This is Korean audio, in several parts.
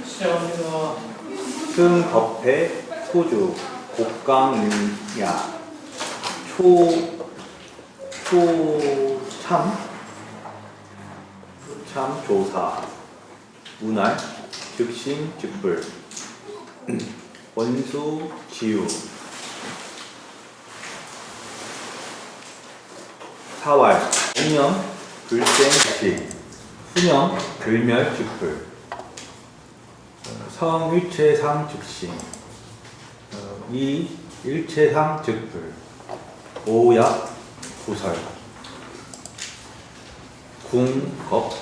시작합니다. 승겁회 소주 곡강야 초참 조사 문할 즉심 즉불 원수 지유 사활 공명 불생시 수명 불멸 즉불 성일체상 즉심 이 일체상 즉불 오약 구설 궁겁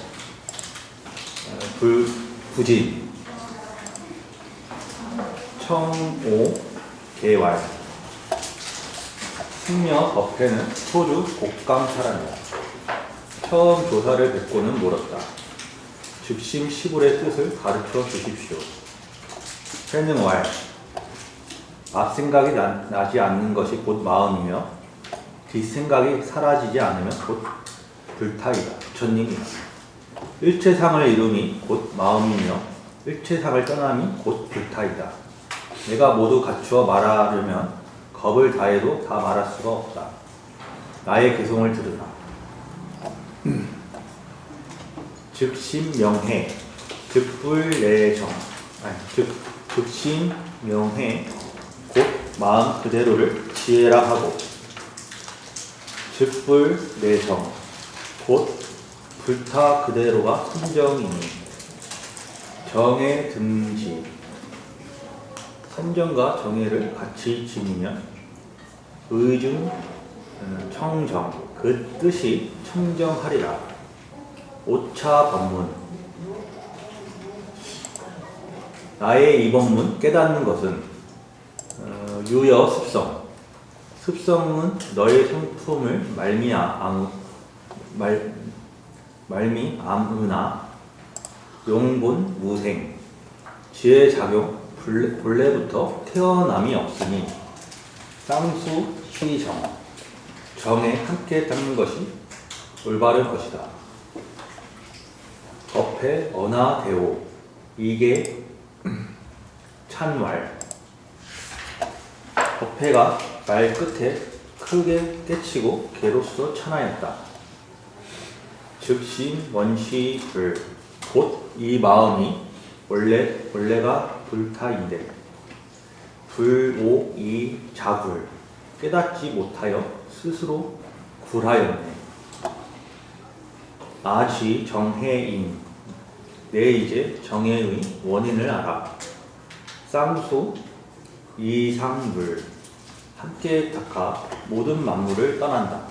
부진 청오 개왈 승려 법회는 소주 곡강 사람이다. 처음 조사를 뵙고는 물었다. 즉심 시불의 뜻을 가르쳐 주십시오. 회는 왈 앞생각이 나지 않는 것이 곧 마음이며 뒷생각이 사라지지 않으면 곧 불타이다. 부처님이다. 일체상을 이룸이 곧 마음이며 일체상을 떠남이 곧 불타이다. 내가 모두 갖추어 말하려면 겁을 다해도 다 말할 수가 없다. 나의 개성을 들으라. 즉심명해 즉불내정 즉심명해 곧 마음 그대로를 지혜라 하고 즉불내정 곧 불타 그대로가 선정이니 정해 등지 선정과 정해를 같이 지니면 의중 청정 그 뜻이 청정하리라. 오차 법문 나의 이 법문 깨닫는 것은 유여 습성 습성은 너의 성품을 말미암으나 용본 무생 지혜 작용 본래부터 태어남이 없으니 쌍수 시정 정에 함께 닦는 것이 올바른 것이다. 법회 언하대오 이게 찬왈 법회가 말 끝에 크게 깨치고 개로써 찬하였다. 즉심 원시불 곧 이 마음이 원래가 불타인데 불오 이 자굴 깨닫지 못하여 스스로 굴하였네. 아지 정해인 내 이제 정해의 원인을 알아. 쌍수 이상물 함께 닦아 모든 만물을 떠난다.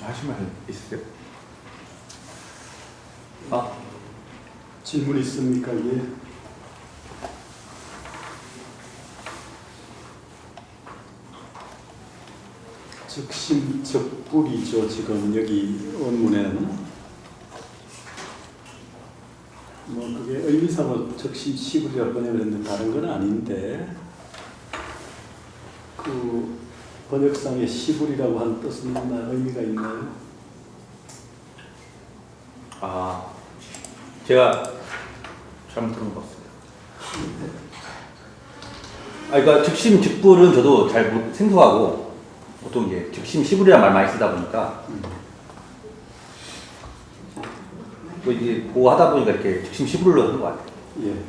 하실 말 있으세요? 질문 있습니까? 예. 즉심 즉불이죠. 지금 여기 원문에는 뭐 그게 의미상으로 즉심 시불이라고 번역했는데 다른 건 아닌데 그 번역상에 시불이라고 하는 뜻은 있나 의미가 있나요? 제가 잘못 들은 것 같습니다. 그러니까 즉심 즉불은 저도 잘 생소하고 보통 이제 즉심 시불이라는 말 많이 쓰다 보니까 뭐 이제 보고 하다 보니까 이렇게 즉심 시불로 하는 것 같아요. 예.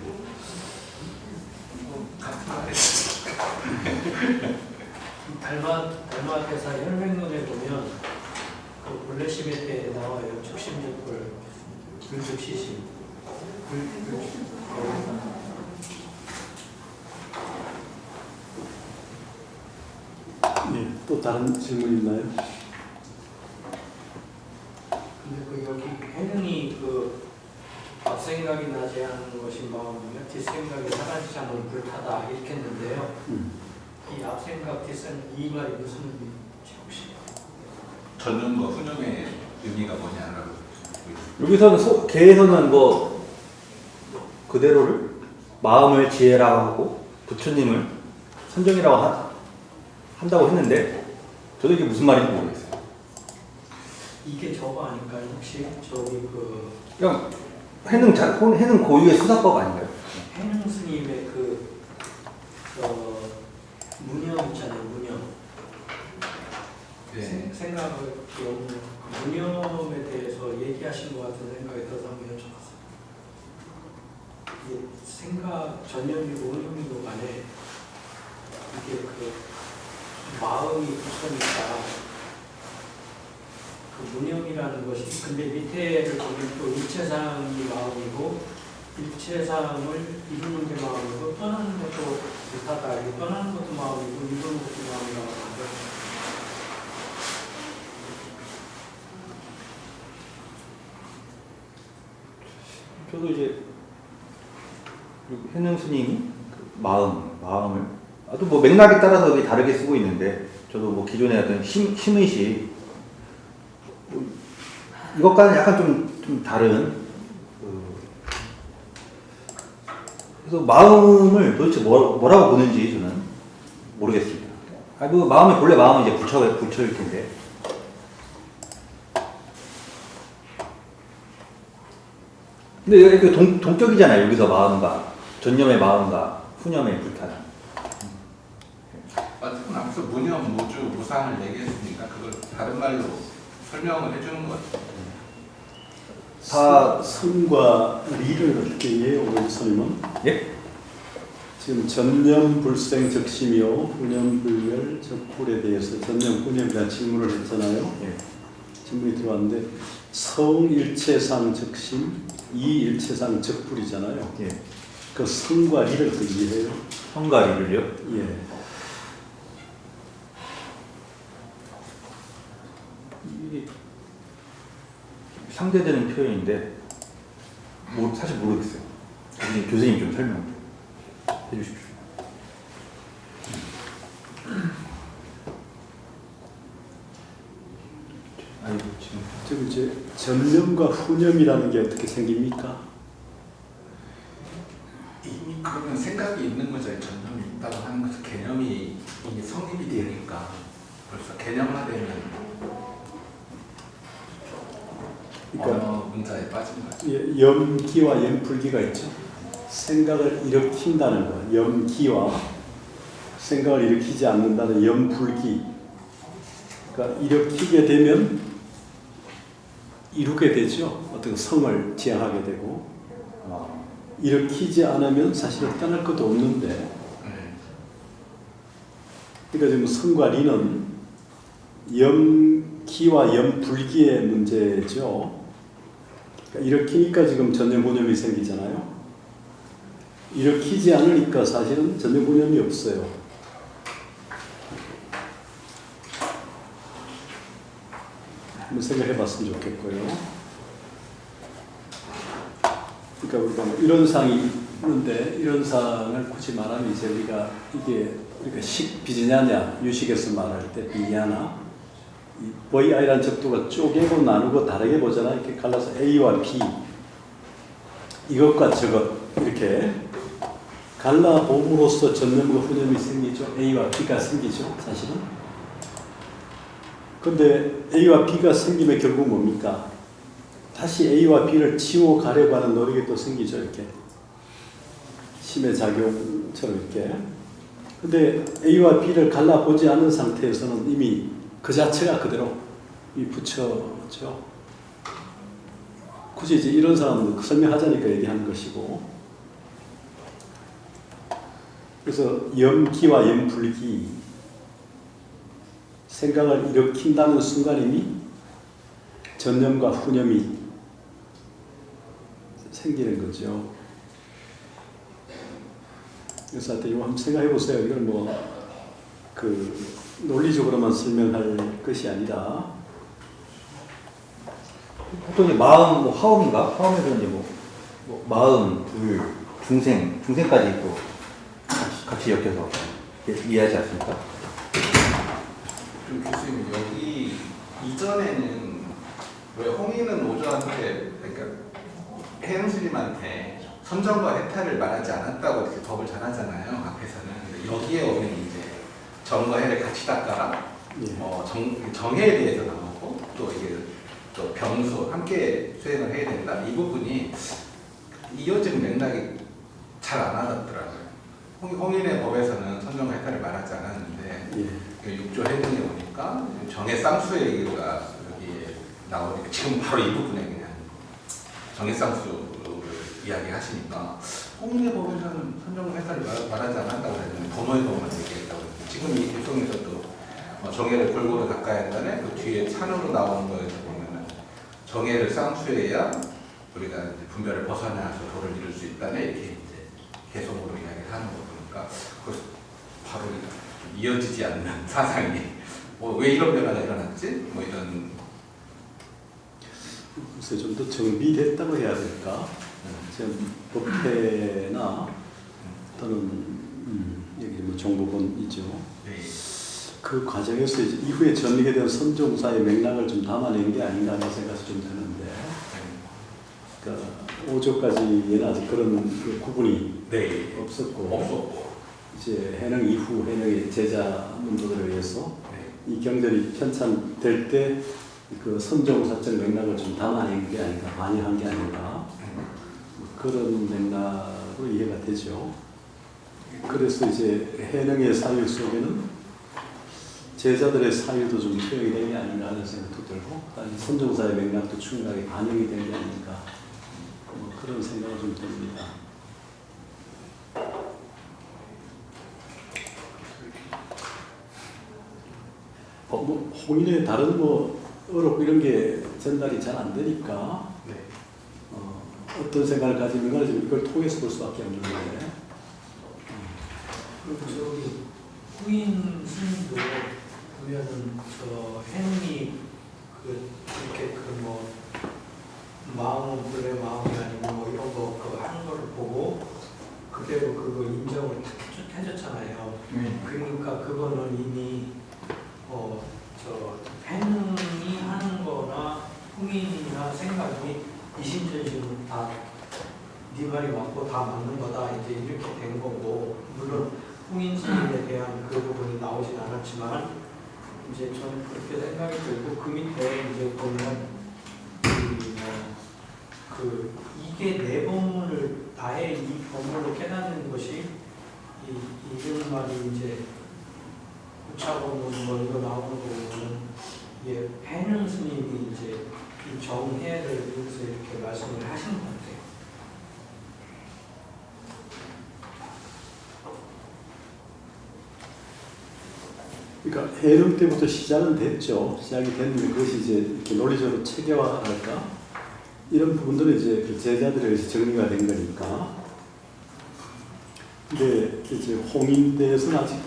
달마 대사 혈맹론에 보면 그 본래 심의 때 나와요. 즉심즉불 불즉시심 네, 또 다른 질문 있나요? 근데 그 여기 해능이 그 앞생각이 나지 않는 것이 마음이며 뒷생각이 사라지지 않는 불타다 이렇게 했는데요. 이 앞생각 뒷생각 이 말이 무슨 의미인지 혹시? 전능과 후능의 의미가 뭐냐라고. 여기서는 개에서는 뭐 그대로를 마음을 지혜라고 하고 부처님을 선정이라고 한다고 했는데 저도 이게 무슨 말인지 모르겠어요. 이게 저거 아닐까요? 혹시 저기 그 그냥 해능 고유의 수사법 아닌가요? 해능 스님의 무념 있잖아요. 무념. 네. 생각을 없는 무념에 대해서 얘기하신 것 같은 생각이 들어서 한번 여쭤봤어요. 이게 생각 전념이고 무념이고 간에 이게 그 마음이 부처니까 그 무념이라는 것이 근데 밑에를 보면 또 일체상이 마음이고 일체상을 이루는 게 마음이고 떠나는 것도 불타다. 이게 떠나는 것도 마음이고 이루는 것도 마음이라고 하는데 저도 이제 해능 스님이 그 마음을 또 뭐 맥락에 따라서 되게 다르게 쓰고 있는데 저도 뭐 기존에 어떤 심의식 이것과는 약간 좀 다른 그래서 마음을 도대체 뭐라고 보는지 저는 모르겠습니다. 그 마음이 본래 마음은 이제 부처일 텐데 근데 이렇게 동격이잖아요. 여기서 마음과 전념의 마음과 후념의 불타는. 어쨌든 앞서 무념, 무주, 무상을 얘기했으니까 그걸 다른 말로 설명을 해주는 것 같아요. 다 성과 리를 어떻게 이해해요, 우리 스님은? 예? 지금 전념 불생 적심이요, 후념 불멸 적불에 대해서 전념 후념에 대한 질문을 했잖아요. 예. 질문이 들어왔는데 성일체상 적심, 이일체상 적불이잖아요. 예. 그 성과 리를 어떻게 이해해요? 성가리를요? 예. 이게 상대되는 표현인데 사실 모르겠어요. 교수님 좀 설명해 주십시오. 아이고 지금 이제 전념과 후념이라는 게 어떻게 생깁니까? 이미 그러면 생각이 있는 거죠. 전념이 있다고 하는 것은 개념이 이미 성립이 되니까 벌써 개념화되면 그러니까 문자에 빠진 거죠. 예, 염기와 염불기가 있죠. 생각을 일으킨다는 거, 염기와 생각을 일으키지 않는다는 염불기. 그러니까 일으키게 되면 이루게 되죠. 어떤 성을 지향하게 되고 일으키지 않으면 사실은 떠날 것도 없는데. 네. 그러니까 지금 성과 리는 염기와 염불기의 문제죠. 그러니까 일으키니까 지금 전념고념이 생기잖아요. 일으키지 않으니까 사실은 전념고념이 없어요. 한번 생각해 봤으면 좋겠고요. 그러니까 우리가 뭐 이런 상이 있는데 이런 상을 굳이 말하면 이제 우리가 비즈냐냐 유식에서 말할 때 비냐나 이 VI라는 적도가 쪼개고 나누고 다르게 보잖아. 이렇게 갈라서 A와 B 이것과 저것 이렇게 갈라봄으로써 전념과 후념이 생기죠. A와 B가 생기죠. 사실은. 근데 A와 B가 생기면 결국 뭡니까? 다시 A와 B를 지워가려고 하는 노력이 또 생기죠. 이렇게 심의 작용처럼 이렇게. 근데 A와 B를 갈라보지 않은 상태에서는 이미 그 자체가 그대로 이 부처죠. 굳이 이제 이런 사람은 설명하자니까 얘기하는 것이고. 그래서 염기와 염불기 생각을 일으킨다는 순간이미 전념과 후념이 생기는 거죠. 그래서 하여튼 이거 한번 생각해 보세요. 이건 뭐 논리적으로만 설명할 것이 아니라 보통 마음 화음인가? 화음에서 이제 뭐 마음, 불, 중생까지 또 같이 엮여서 이해하지 않습니까? 그럼 교수님 여기 이전에는 왜 홍인은 오조한테 그러니까 해능 스님한테 선정과 해탈을 말하지 않았다고 이렇게 법을 전하잖아요. 앞에서는. 근데 여기에 오면 이제 정과 해를 같이 닦아라. 예. 정해에 대해서 나오고 또 이게 또 병수 함께 수행을 해야 된다. 이 부분이 이어지는 맥락이 잘 안 와닿더라고요. 홍인의 법에서는 선정과 해탈을 말하지 않았는데 예. 6조 해능에 오니까 정해 쌍수의 얘기가 여기 나오니까 지금 바로 이 부분에 그냥 정해 쌍수를 이야기하시니까 홍인의 법에서는 선정과 해탈을 말하지 않았다고 했는데 범어의 법만 얘기했다고 했는데 지금 이 개성에서도 정해를 골고루 닦아야 한다네. 그 뒤에 찬으로 나오는 거에서 보면은 정해를 쌍수해야 우리가 이제 분별을 벗어나서 도를 이룰 수 있다네. 이렇게 이제 개성으로 이야기를 하는 거 보니까 그 바로 이어지지 않는 사상이 왜 이런 변화가 일어났지? 뭐 이런 글쎄 좀 더 정비됐다고 해야 될까? 지금 법회나 또는 여기 뭐 정보본이죠. 네. 그 과정에서 이제 이후에 전리게 된 선종사의 맥락을 좀 담아낸 게 아닌가 하는 생각이 좀 드는데, 그러니까 5조까지는 아직 그런 그 구분이 네. 없었고, 이제 해능 이후 해능의 제자 문도들에 의해서 네. 이 경전이 편찬될 때 그 선종사적 맥락을 좀 담아낸 게 아닌가, 반영한 게 아닌가, 그런 맥락으로 이해가 되죠. 그래서 이제 해능의 사유 속에는 제자들의 사유도 좀 표현이 된 게 아닌가 하는 생각도 들고, 선종사의 맥락도 충분하게 반영이 된 게 아닌가, 뭐 그런 생각을 좀 듭니다. 뭐 홍인의 다른 뭐 어렵고 이런 게 전달이 잘 안 되니까 네. 어떤 생각을 가지는가 좀 이걸 통해서 볼 수밖에 없는데. 그리고 저기 후인 스님도 보면은 저 해능이 그 이렇게 그 뭐 마음은 본래 마음이 아니고 뭐 이런 거 그 하는 거를 보고 그대로 그거 인정을 탁 해줬잖아요. 그러니까 그거는 이미 저 해능이 하는 거나 후인이나 생각이 이심전심으로 다 네 말이 맞고 다 맞는 거다 이제 이렇게 된 거고, 물론 후인 스님에 대한 그 부분이 나오진 않았지만 이제 저는 그렇게 생각이 들고, 그 밑에 이제 보면 이게 내 법문을 나의 이 법문을 깨닫는 것이 이런 말이 이제 우차법문 뭐 이거 나오는 거 보면 예, 해능 스님이 이제 이 정해를 여기서 이렇게 말씀을 하신 것 같아요. 그러니까 해능 때부터 시작은 됐죠. 시작이 됐는데 그것이 이제 이렇게 논리적으로 체계화할까? 이런 부분들은 이제 그 제자들에 의해서 정리가 된 거니까. 근데 이제 홍인대에서는 아직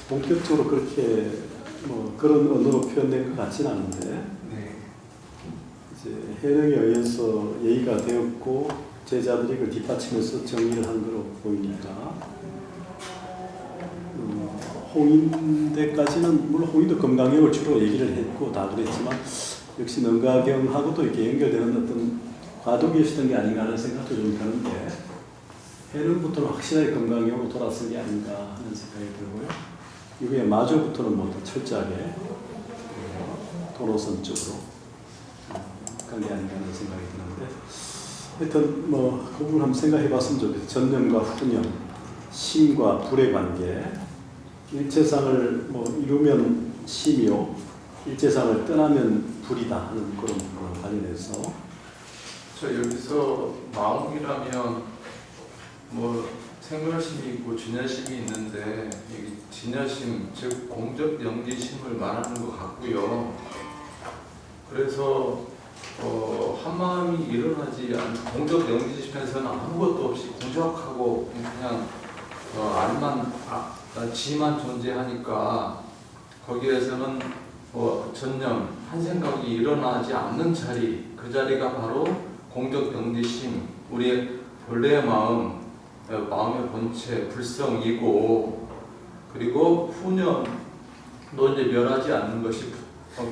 본격적으로 그렇게 뭐 그런 언어로 표현된 것 같지는 않은데, 네. 이제 해능에 의해서 예의가 되었고 제자들이 그걸 뒷받침해서 정리를 한 거로 보이니까. 홍인대까지는 물론 홍인도 금강경을 주로 얘기를 했고 다 그랬지만 역시 능가경하고도 이렇게 연결되는 어떤 과도기 있었던 게 아닌가 하는 생각도 좀 드는데, 해능부터는 확실하게 금강경으로 돌아선 게 아닌가 하는 생각이 들고요. 이후에 마조부터는 뭐 더 철저하게 도로선 쪽으로 간 게 아닌가 하는 생각이 드는데, 하여튼 뭐 그 부분 한번 생각해 봤으면 좋겠어요. 전념과 후념, 심과 불의 관계, 일체상을 뭐 이루면 심이요, 일체상을 떠나면 불이다 하는 그런 부분과 관련해서. 저 여기서 마음이라면 뭐 생멸심이 있고 진여심이 있는데 이 진여심 즉 공적 영지심을 말하는 것 같고요. 그래서 한 마음이 일어나지 않는 공적 영지심에서는 아무것도 없이 공적하고 그냥 지만 존재하니까 거기에서는 전념 한 생각이 일어나지 않는 자리, 그 자리가 바로 공적 영지심, 우리의 본래의 마음의 본체, 불성이고, 그리고 후념도 이제 멸하지 않는 것이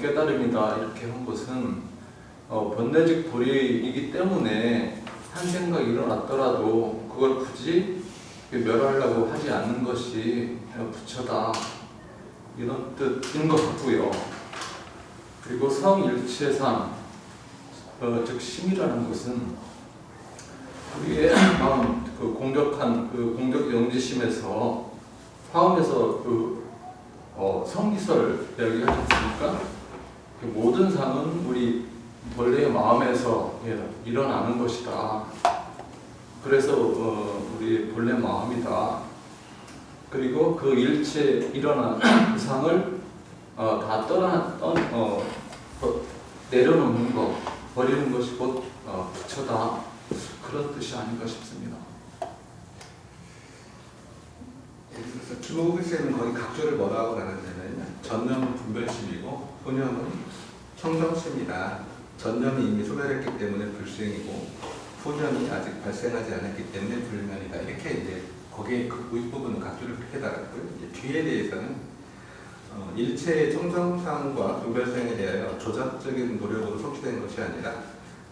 깨달음이다 이렇게 한 것은 번뇌직 도리이기 때문에 한 생각이 일어났더라도 그걸 굳이 멸하려고 하지 않는 것이 부처다 이런 뜻인 것 같고요. 그리고 성일체상, 즉 심이라는 것은 우리의 마음, 그 공격한 그 공격 영지심에서 화음에서 그 성기설 이야기하지 않습니까? 그 모든 상은 우리 본래의 마음에서 일어나는 것이다. 그래서 우리 본래 마음이다. 그리고 그 일체 일어난 상을 다 내려놓는 것, 버리는 것이 곧 부처다. 그런 뜻이 아닌가 싶습니다. 그래서 주목의세는 거의 각조를 뭐라고 하는데는 전념은 분별심이고 후념은 청정심이다. 전념이 이미 소멸했기 때문에 불생이고 후념이 아직 발생하지 않았기 때문에 불면이다. 이렇게 이제 거기에 그 윗부분은 각조를 그렇게 달았고요. 이제 뒤에 대해서는 일체의 청정상과 분별성에 대하여 조작적인 노력으로 성취된 것이 아니라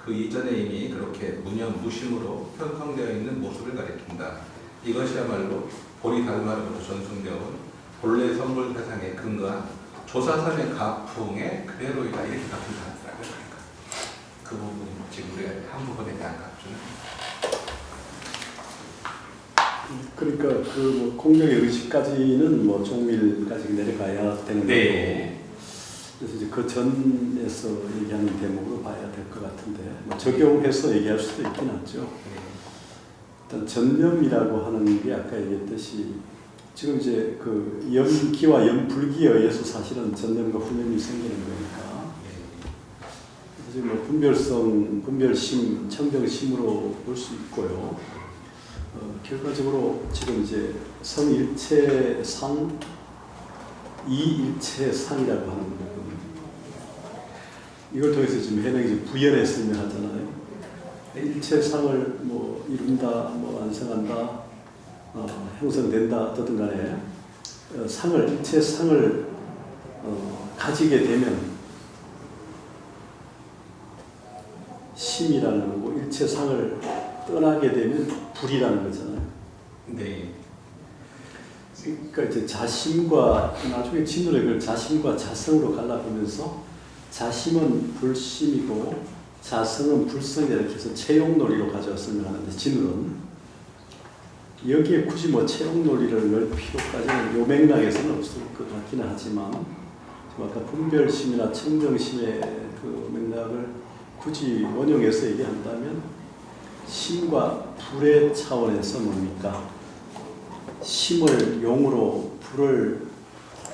그 이전에 이미 그렇게 무념, 무심으로 편성되어 있는 모습을 가리킨다. 이것이야말로 보리달마로부터 전승되어 온 본래 선물 세상에 근거한 조사선의 가풍의 그대로이다. 이렇게 각주를 달았어요. 그 부분이 지금 우리가 한 부분에 대한 각주는. 그러니까 그 공격의 의식까지는 뭐 종밀까지 내려가야 되는 거고, 그래서 이제 그 전에서 얘기하는 대목으로 봐야 될 것 같은데, 뭐 적용해서 얘기할 수도 있긴 하죠. 일단 전념이라고 하는 게 아까 얘기했듯이 지금 이제 그 염기와 염불기에 의해서 사실은 전념과 후념이 생기는 거니까, 그래서 뭐 분별성, 분별심, 청정심으로 볼 수 있고요. 결과적으로 지금 이제 성일체상, 이일체상이라고 하는 거거든요. 이걸 통해서 지금 해명이 부연에 설명하잖아요. 일체상을 뭐 이룬다, 뭐 완성한다, 형성된다, 어떻든 간에 일체상을 가지게 되면 심이라는 거고, 일체상을 떠나게 되면 불이라는 거잖아요. 네. 그러니까 이제 자심과, 나중에 진도는 그걸 자심과 자성으로 갈라보면서 자심은 불심이고 자성은 불성이다 이렇게 해서 채용논리로 가져왔으면 하는데, 진우는 여기에 굳이 뭐 채용논리를 넣을 필요까지는 요 맥락에서는 없을 것 같기는 하지만, 지금 아까 분별심이나 청정심의 그 맥락을 굳이 원용해서 얘기한다면 심과 불의 차원에서 뭡니까? 심을 용으로, 불을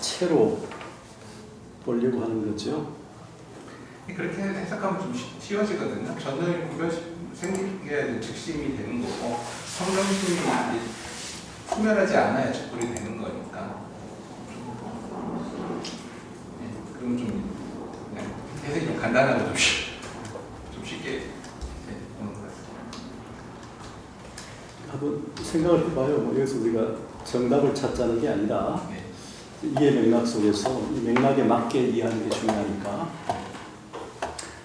채로 보려고 하는 거죠. 그렇게 해석하면 좀 쉬워지거든요. 전념이 분별 생기게 즉심이 되는 거고 청정심이 소멸하지 않아야 적불이 되는 거니까. 그럼 좀 해석이 좀 간단하고 좀 쉽게 오는 것 같습니다. 한번 생각을 해봐요. 뭐 여기서 우리가 정답을 찾자는 게 아니라 네. 이해 맥락 속에서 이 맥락에 맞게 이해하는 게 중요하니까,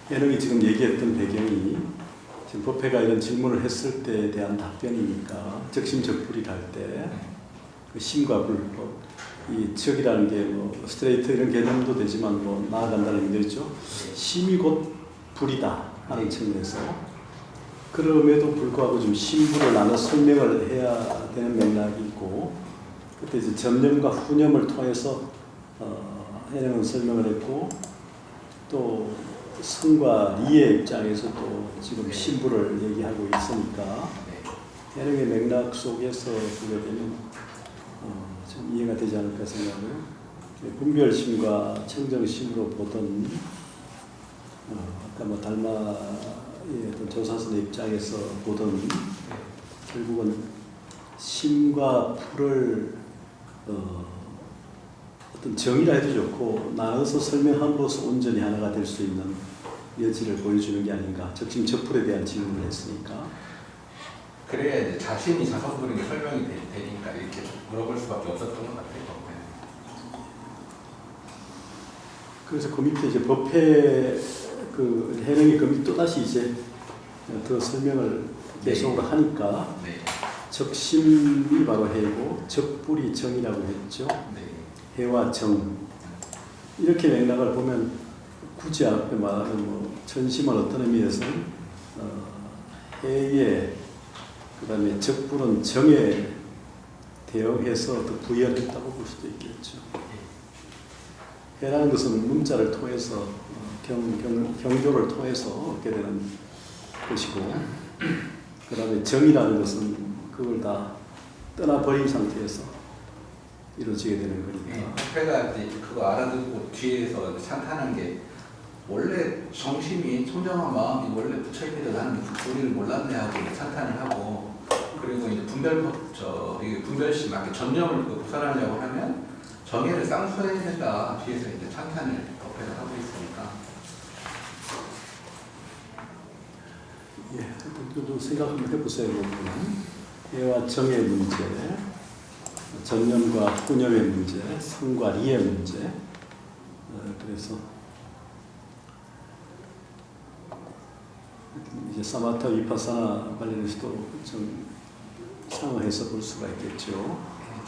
해능이 지금 얘기했던 배경이 지금 법회가 이런 질문을 했을 때에 대한 답변이니까, 적심적불이라 할 때 그 심과 불, 이 적이라는 게 뭐 스트레이트 이런 개념도 되지만 뭐 나아간다는 의미죠. 심이 곧 불이다 하는 측면에서, 그럼에도 불구하고 좀 심불을 나눠 설명을 해야 되는 맥락이 있고, 그때 이제 전념과 후념을 통해서 해능은 설명을 했고, 또 성과 리의 입장에서도 지금 신부를 얘기하고 있으니까 해능의 맥락 속에서 보게 되면 좀 이해가 되지 않을까 생각해요. 분별심과 청정심으로 보던 아까 뭐 달마의 어떤 조사선의 입장에서 보던, 결국은 심과 불을 어떤 정의라 해도 좋고 나눠서 설명함으로써 온전히 하나가 될 수 있는 여지를 보여주는 게 아닌가. 적심적불에 대한 질문을 했으니까. 그래야 이제 자신이 자성불인 설명이 되니까 이렇게 물어볼 수밖에 없었던 것 같아요. 그래서 그 밑에 이제 법회 그 해능이 그 밑에 또 다시 이제 더 설명을 계속으로 하니까, 네. 적심이 바로 해고 적불이 정이라고 했죠. 네. 해와 정 이렇게 맥락을 보면 굳이 앞에 말하는 뭐 전심은 어떤 의미에서는 해에 그다음에 적불은 정에 대응해서 더 부여했다고 볼 수도 있겠죠. 해라는 것은 문자를 통해서 경조를 통해서 얻게 되는 것이고, 그 다음에 정이라는 것은 그걸 다 떠나버린 상태에서 이루어지게 되는 거니까. 회가 이제 그거 알아듣고 뒤에서 찬탄한 게 원래 정심이 청정한 마음이 원래 부처님께서 나는 우리를 몰랐네 하고 찬탄을 하고, 그리고 이제 분별심, 막 전념을 부산하려고 하면 정예를 쌍수해야 된다. 뒤에서 이제 찬탄을 옆에서 하고 있으니까. 예, 또 생각 한번 해보세요. 해와 정의 문제, 전념과 후념의 문제, 성과 리의 문제. 그래서 이제 사마타 위파사나 관련해서도 좀 상호해서 볼 수가 있겠죠.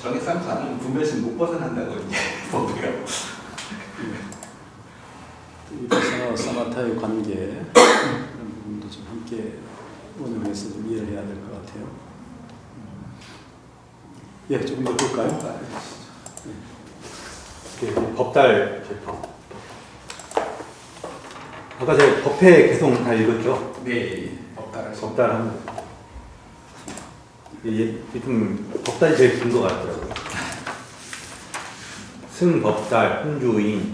정예 쌍수 안 하면 분별심 못 벗어난다고 이제 법이라고. 위파사나와 사마타의 관계 그런 부분도 좀 함께 원용해서 좀 이해를 해야 될 것 같아요. 예, 조금 더 볼까요? 법달 제법. 아까 제가 법회 계속 다 읽었죠? 네, 법달하시. 법달 한 좀 법달이 제일 긴 것 같더라고요. 승법달, 홍주인,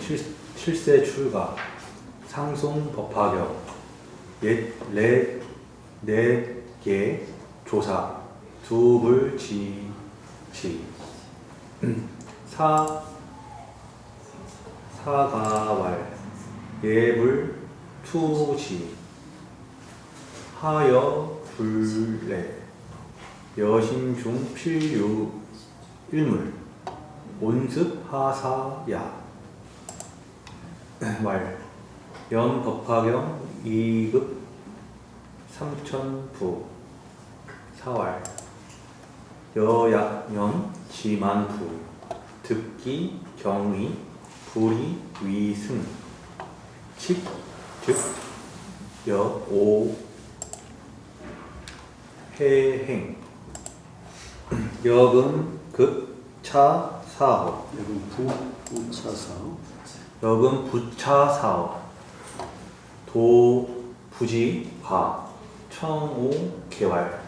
칠세 출가, 상송 법화경, 네개 조사, 두불지지, 사가왈, 예불 투지, 하여 불례, 여신중 필유 일물, 온습 하사야, 말, 연법화경 2급 3천부, 사왈, 여약년 지만부, 득기 경위 불이 위승, 칙, 즉, 여오, 해행, 여금, 급, 차, 사업, 여러분 부차사, 여금, 부차, 사업, 도, 부지, 과, 청오, 개활.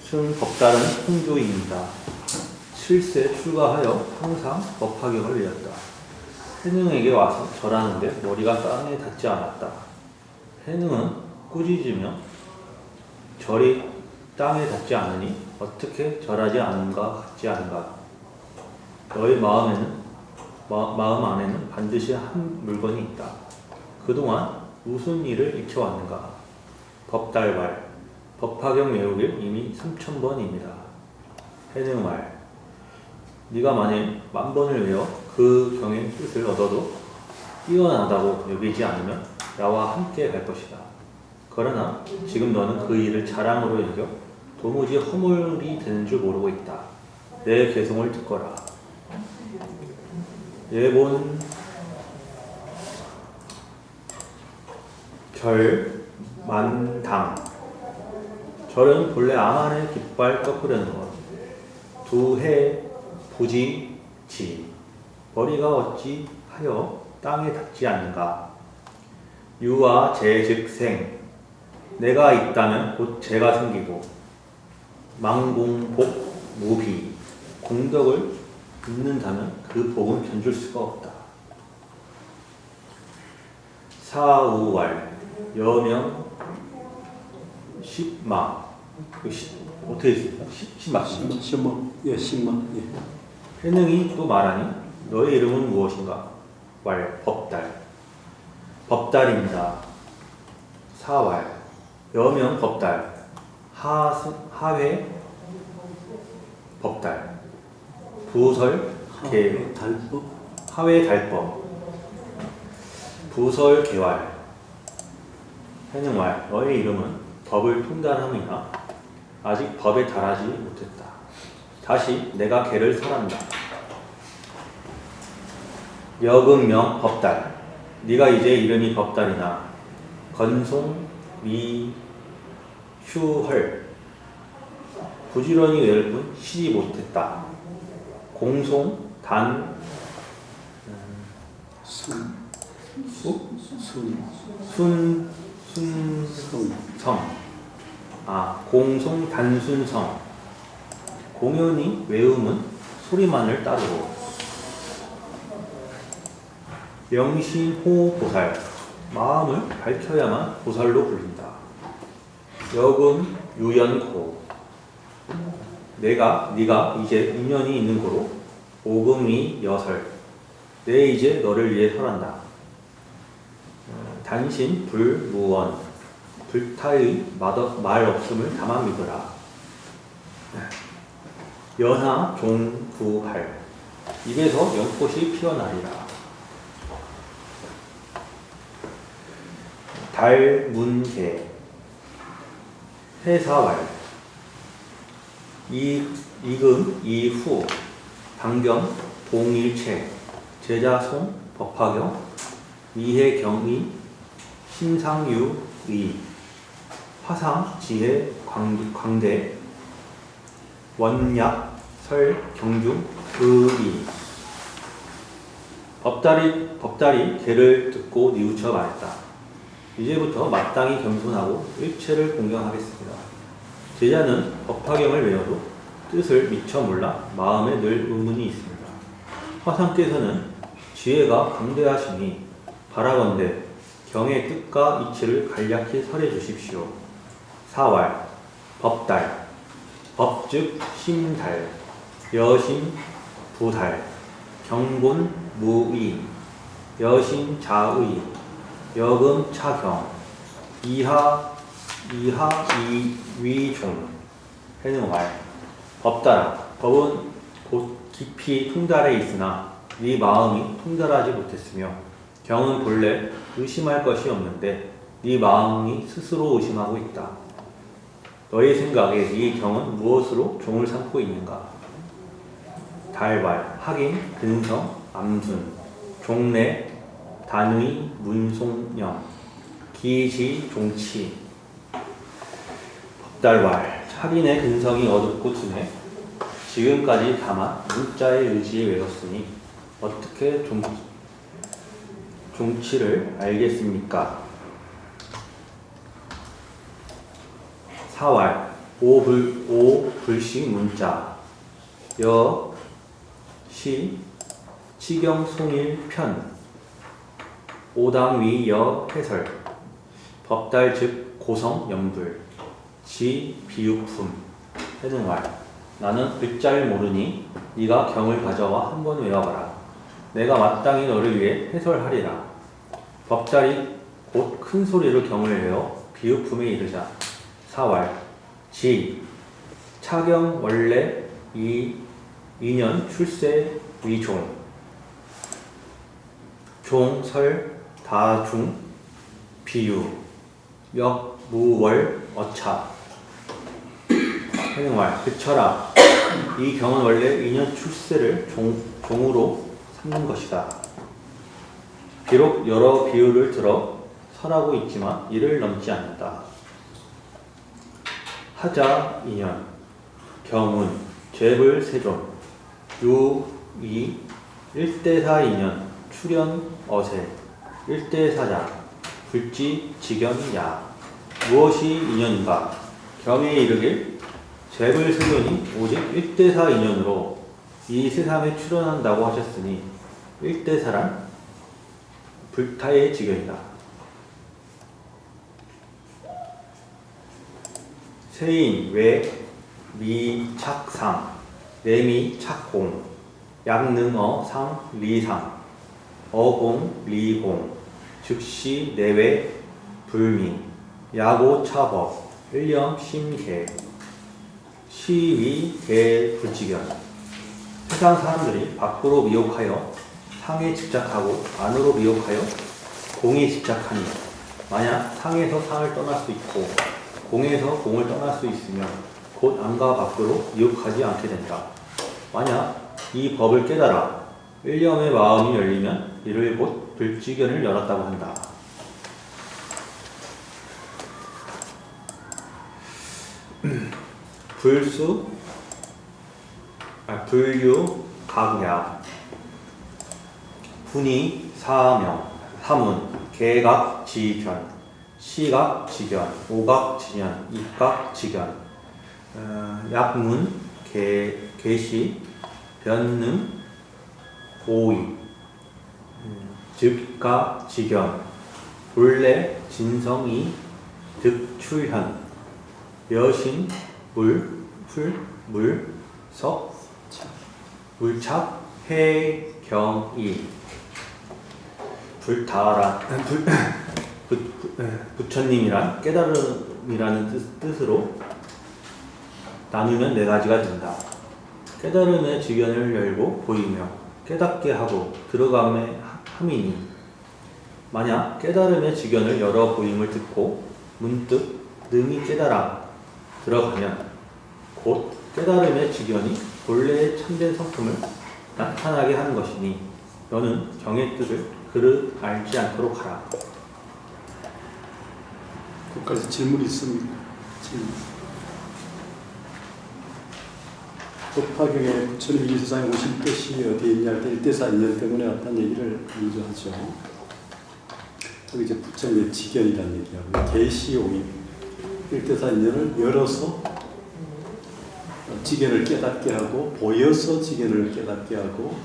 승, 법달은 홍조입니다. 7세 출가하여 항상 법화경을 내렸다. 해능에게 와서 절하는데 머리가 땅에 닿지 않았다. 해능은 꾸짖으며 절이 땅에 닿지 않으니 어떻게 절하지 않은가 같지 않은가. 너의 마음 안에는 반드시 한 물건이 있다. 그동안 무슨 일을 익혀왔는가. 법달말, 법화경 외우길 이미 3000번입니다. 해능말, 네가 만일 10,000번을 외워 그 경의 뜻을 얻어도 뛰어나다고 여기지 않으면 나와 함께 갈 것이다. 그러나 지금 너는 그 일을 자랑으로 여겨 도무지 허물이 되는 줄 모르고 있다. 내 개송을 듣거라. 예본 절 만당, 절은 본래 암안의 깃발 꺾으려는 것. 두해 부지 지, 머리가 어찌 하여 땅에 닿지 않는가. 유와 제 즉 생, 내가 있다면 곧 제가 생기고, 망공복 무비, 공덕을 잇는다면 그 복은 견줄 수가 없다. 사우왈, 여명 십마, 어떻게 있습니까? 십마. 신마. 예. 해능이 또 말하니 너의 이름은 무엇인가? 왈, 법달. 법달입니다. 사왈, 여명 법달, 하회 법달, 부설 개, 달법, 하회 달법, 부설 개왈. 해능왈, 너의 이름은 법을 통달함이나 아직 법에 달하지 못했다. 다시 내가 개를 설한다. 여금명 법달. 네가 이제 이름이 법달이나 건송 미 휴헐. 부지런히 외울 뿐 쉬지 못했다. 공송 단 순, 수? 순, 순성. 공송 단순성. 공연히 외움은 소리만을 따르고. 명신호보살. 마음을 밝혀야만 보살로 불린다. 여금 유연코. 네가 이제 인연이 있는 거로. 오금이 여설. 내 이제 너를 위해 설한다. 단신 불무원. 불타의 말 없음을 다만 믿어라. 연하 종구발. 입에서 연꽃이 피어나리라. 달문개. 해사왈. 이금 이후. 방경 동일체. 제자송 법화경. 미해경의 심상유의. 화상 지혜 광대. 원약 설 경중 의의. 법달이 개를 듣고 뉘우쳐 말했다. 이제부터 마땅히 겸손하고 일체를 공경하겠습니다. 제자는 법화경을 외워도 뜻을 미처 몰라 마음에 늘 의문이 있습니다. 화상께서는 지혜가 광대하시니 바라건대 경의 뜻과 이치를 간략히 설해 주십시오. 사왈 법달. 법즉 심달. 여심 부달. 경본 무의. 여심 자의. 여금 차경. 이위종. 해능왈. 법달아. 법은 곧 깊이 통달해 있으나 네 마음이 통달하지 못했으며 경은 본래 의심할 것이 없는데 네 마음이 스스로 의심하고 있다. 너의 생각에 네 경은 무엇으로 종을 삼고 있는가? 달왈. 하긴 근성 암순. 종래 단의 문송령. 기지 종치. 법달왈. 하긴의 근성이 어둡고 둔해 지금까지 다만 문자의 의지에 외웠으니 어떻게 종치를 알겠습니까? 사왈. 오불식 문자. 여시 치경송일 편. 오당위 여 해설. 법달 즉 고성 연불. 지 비유품. 해능왈. 나는 글자를 모르니 네가 경을 가져와 한번 외워봐라. 내가 마땅히 너를 위해 해설하리라. 법달이 곧 큰 소리로 경을 외워 비유품에 이르자. 사왈. 지 차경 원래 이년 출세 위종. 종설 다중 비유. 역무월 어차. 해능왈. 그쳐라. 이 경은 원래 2년 출세를 종으로 삼는 것이다. 비록 여러 비유를 들어 설하고 있지만 이를 넘지 않는다. 하자 2년. 경운. 죄불 세존. 유이. 1대4 2년. 출연 어세. 1대4자. 불지 직연야. 무엇이 인연인가? 경에 이르길 죄불 세존이 오직 1대4 인연으로 이 세상에 출현한다고 하셨으니 1대4란 불타의 지경이다. 세인 외 미착상. 내미 착공. 양능어 상 리상. 어공 리공. 즉시 내외 불미. 야고 차법. 일념 심계. 시위 대불지견. 세상 사람들이 밖으로 미혹하여 상에 집착하고 안으로 미혹하여 공에 집착하니 만약 상에서 상을 떠날 수 있고 공에서 공을 떠날 수 있으면 곧 안과 밖으로 미혹하지 않게 된다. 만약 이 법을 깨달아 일념의 마음이 열리면 이를 곧 불지견을 열었다고 한다. 불유, 각야, 분이, 사명, 사문, 개각, 지견, 시각, 지견, 오각, 지견, 입각, 지견, 약문, 계시, 변능, 오이, 즉가, 지견, 본래, 진성이, 득출현, 여신, 석, 물착, 해, 경, 이, 불타라, 부처님이란 깨달음이라는 뜻으로 나누면 네 가지가 된다. 깨달음의 지견을 열고 보이며 깨닫게 하고 들어감에 함이니 만약 깨달음의 지견을 열어 보임을 듣고 문득 능히 깨달아 들어가면 곧 깨달음의 지견이 본래의 참된 성품을 나타나게 하는 것이니 너는 정의 뜻을 그릇 알지 않도록 하라. 거기까지 질문이 있습니다. 질문. 법화경에 부처님 이 세상에 오신 뜻이 어디에 있냐 할 때 일대사 인연 때문에 왔다는 얘기를 먼저 하죠. 여기 이제 부처님의 지견이라는 얘기하고 계시오임 일대사 인연을 열어서 지견을 깨닫게 하고 보여서 지견을 깨닫게 하고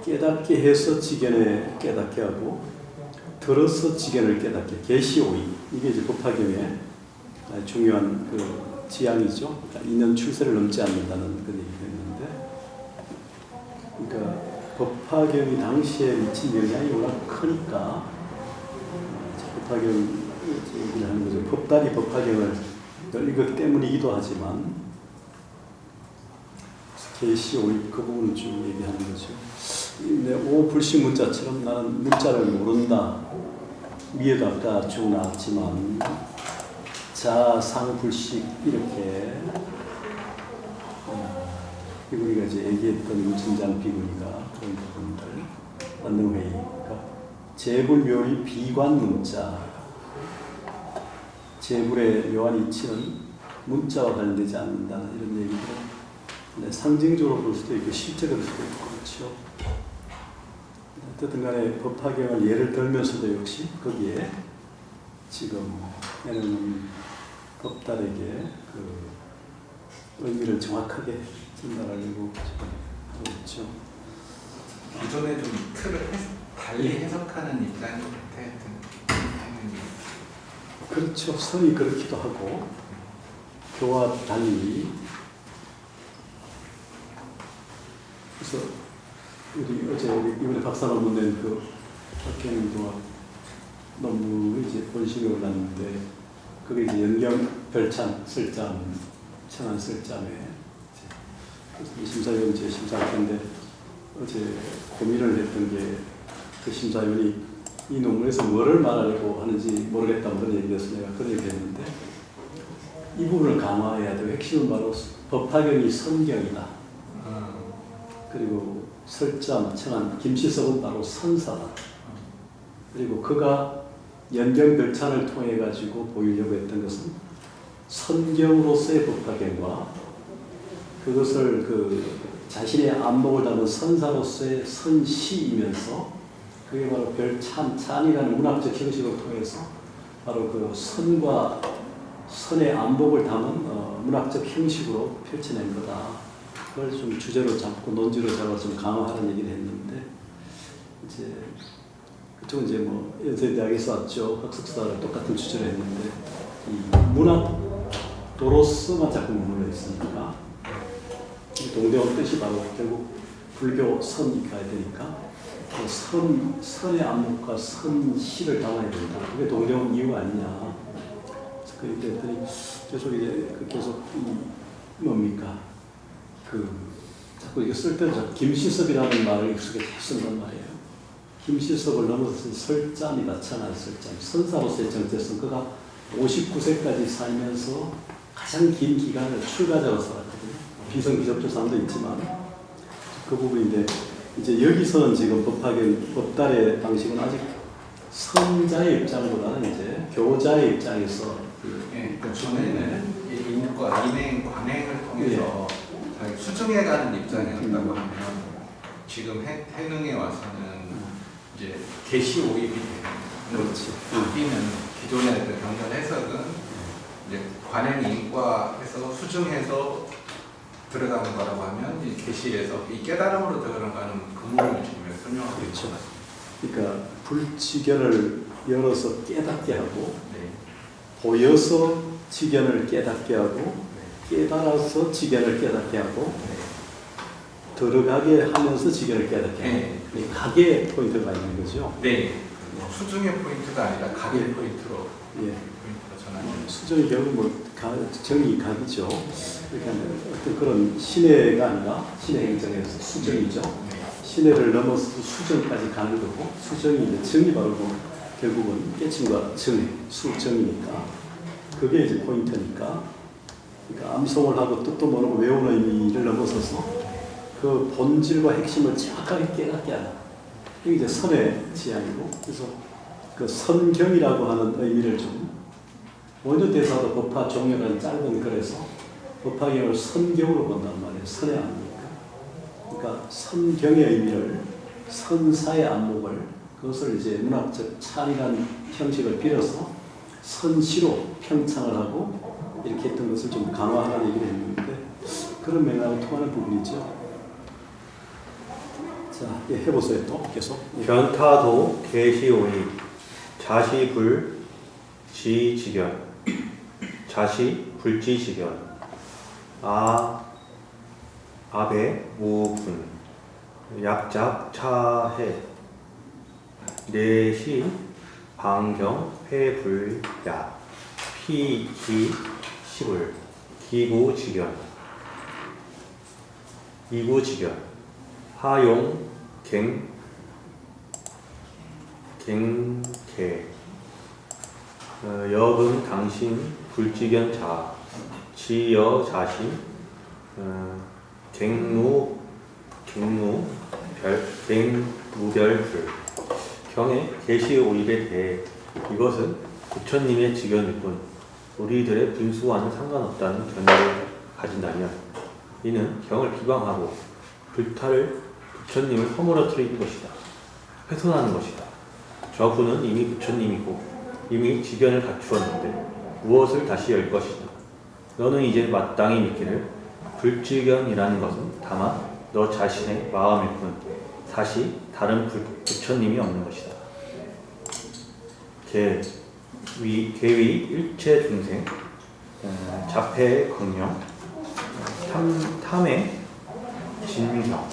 깨닫게 해서 지견을 깨닫게 하고 들어서 지견을 깨닫게 계시오임 이게 이제 법화경의 중요한 그 지향이죠. 그러니까 2년 출세를 넘지 않는다는 그런 얘기가 있는데, 그러니까 법화경이 당시에 미친 영향이 워낙 크니까 법화경 얘기를 하는 거죠. 법달이 법화경을 열린 것 때문이기도 하지만 계시오입 그 부분을 쭉 얘기하는 거죠. 오 불식 문자처럼 나는 문자를 모른다. 미에도 아까 쭉 나왔지만 자상불식 이렇게 비구니가 이제 얘기했던 우천장 비구니가 그런 부분들 만능회의 그러니까 재불묘의 비관 문자 재불의 묘한 이치는 문자와 관련되지 않는다는 이런 얘기들은 상징적으로 볼 수도 있고 실제로 볼 수도 있고 그렇죠. 어쨌든 간에 법화경을 예를 들면서도 역시 거기에 지금 얘는 법달에게 그 의미를 정확하게 전달하려고 하고 있죠. 기존에 좀 틀을 달리 해석하는 입장이 그렇죠. 선이 그렇기도 하고 교와 달리 그래서 우리 어제 이번에 박사 논문 낸그 박현민도와 논문이 이제 본식에 올랐는데 그게 이제 연경 별찬 쓸잠 천안 쓸잠에 심사위원 제 심사할 텐데 어제 고민을 했던 게 그 심사위원이 이 논문에서 뭐를 말하려고 하는지 모르겠다 그런 얘기에서 내가 그런 얘기 했는데 이 부분을 강화해야 돼요. 핵심은 바로 법화경이 선경이다. 그리고 설잠, 청한, 김시석은 바로 선사다. 그리고 그가 연경별찬을 통해 가지고 보이려고 했던 것은 선경으로서의 법화경과 그것을 그 자신의 안목을 담은 선사로서의 선시이면서 그게 바로 별참, 찬이라는 문학적 형식을 통해서 바로 그 선과 선의 안목을 담은 문학적 형식으로 펼쳐낸 거다. 그걸 좀 주제로 잡고 논지로 잡아서 좀 강화하는 얘기를 했는데 이제 그쪽은 이제 뭐 연세대학에서 왔죠. 학습사를 똑같은 주제로 했는데 이 문학도로서만 자꾸 머물러 있으니까 동대원 뜻이 바로 결국 불교 선이 가야 되니까 선의 안목과 선시를 담아야 된다. 그게 동대원 이유 아니냐. 그 얘기했더니 계속 이제 계속 뭡니까? 자꾸 이게 쓸 때는 김시섭이라는 말을 익숙하게 쓴단 말이에요. 김시섭을 넘어서 설잠이다. 천안 설잠. 선사로서의 정체성. 그가 59세까지 살면서 가장 긴 기간을 출가자로 살았거든요. 비성비접조 사람도 있지만 그 부분인데 이제 여기서는 지금 법달의 방식은 아직 선자의 입장보다는 이제 교자의 입장에서 예, 저는 인과, 인행, 관행을 통해서 자기 수정해가는 입장이었다고 하면 지금 해능에 와서는 이제 계시 오입이 되는 그렇지. 바뀌는 기존의 그 경전 해석은 이제 관행 인과해서 수정해서 들어가는 거라고 하면 이 계시에서 이 깨달음으로 들어가는 근본을 지금 설명하고 그렇죠. 있죠. 그러니까 불지견을 열어서 깨닫게 하고 네. 보여서 지견을 깨닫게 하고 깨달아서 지견을 깨닫게 하고 들어가게 하면서 지견을 깨닫게 하고 네. 이 가게 포인트가 있는 거죠. 네. 수중의 포인트가 아니라 가게 포인트로 예. 포인트로 전환이 수정이 결국 정이 각이죠. 그러니까 어떤 그런 신혜가 아니라 신의 행정에서 수정이죠. 신혜를 넘어서 수정까지 가는 거고 수정이 이제 정이 바로 결국은 깨침과 정의, 수정이니까 그게 이제 포인트니까 그러니까 암송을 하고 뜻도 모르고 외우는 의미를 넘어서서 그 본질과 핵심을 정확하게 깨닫게 하는 이게 이제 선의 지향이고 그래서 그 선경이라고 하는 의미를 좀 원효대사도 법화 종료라는 짧은 글에서 법화경을 선경으로 본단 말이에요. 선의 안목이니까. 그러니까 선경의 의미를 선사의 안목을 그것을 이제 문학적 찬이라는 형식을 빌어서 선시로 평창을 하고 이렇게 했던 것을 좀 강화하는 얘기를 했는데 그런 맥락을 통하는 부분이죠. 자, 예, 해보세요. 또 계속. 예. 변타도 계시오이 자시불 지지견 자시 불지지견 아베 무분 약작 차해 내시 방경 회불야 피기 시불 기구지견 이구지견 하용 갱개 여금 당신 불지견 자 지여 자시 갱무별불 경의 계시 오입에 대해 이것은 부처님의 지견일 뿐 우리들의 분수와는 상관없다는 견해를 가진다면 이는 경을 비방하고 불타를 부처님을 허물어뜨리는 것이다. 훼손하는 것이다. 저분은 이미 부처님이고 이미 지견을 갖추었는데 무엇을 다시 열 것이냐. 너는 이제 마땅히 믿기를 불지견이라는 것은 다만 너 자신의 마음일 뿐 사실 다른 부처님이 없는 것이다. 계위 일체 중생 자폐의 광명 탐의 진경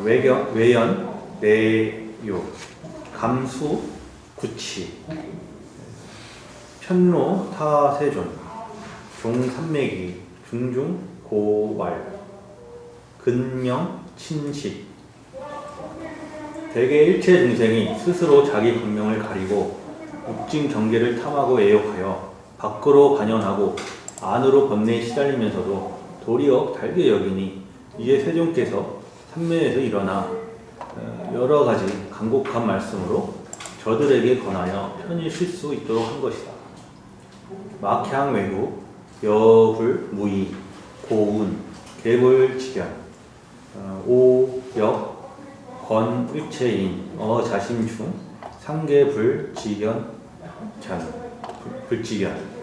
외연 내요 감수 구치 편로 타세존 종삼매기 중중 고왈 근명 친식 대개 일체 중생이 스스로 자기 분명을 가리고 묵징 경계를 탐하고 애욕하여 밖으로 반연하고 안으로 번뇌에 시달리면서도 도리어 달게 여기니 이에 세존께서 삼매에서 일어나 여러 가지 간곡한 말씀으로 저들에게 권하여 편히 쉴 수 있도록 한 것이다. 막향 외구, 여불 무의, 고운, 개불지견, 오역, 권 일체인, 자심중, 상계불지견, 불지견.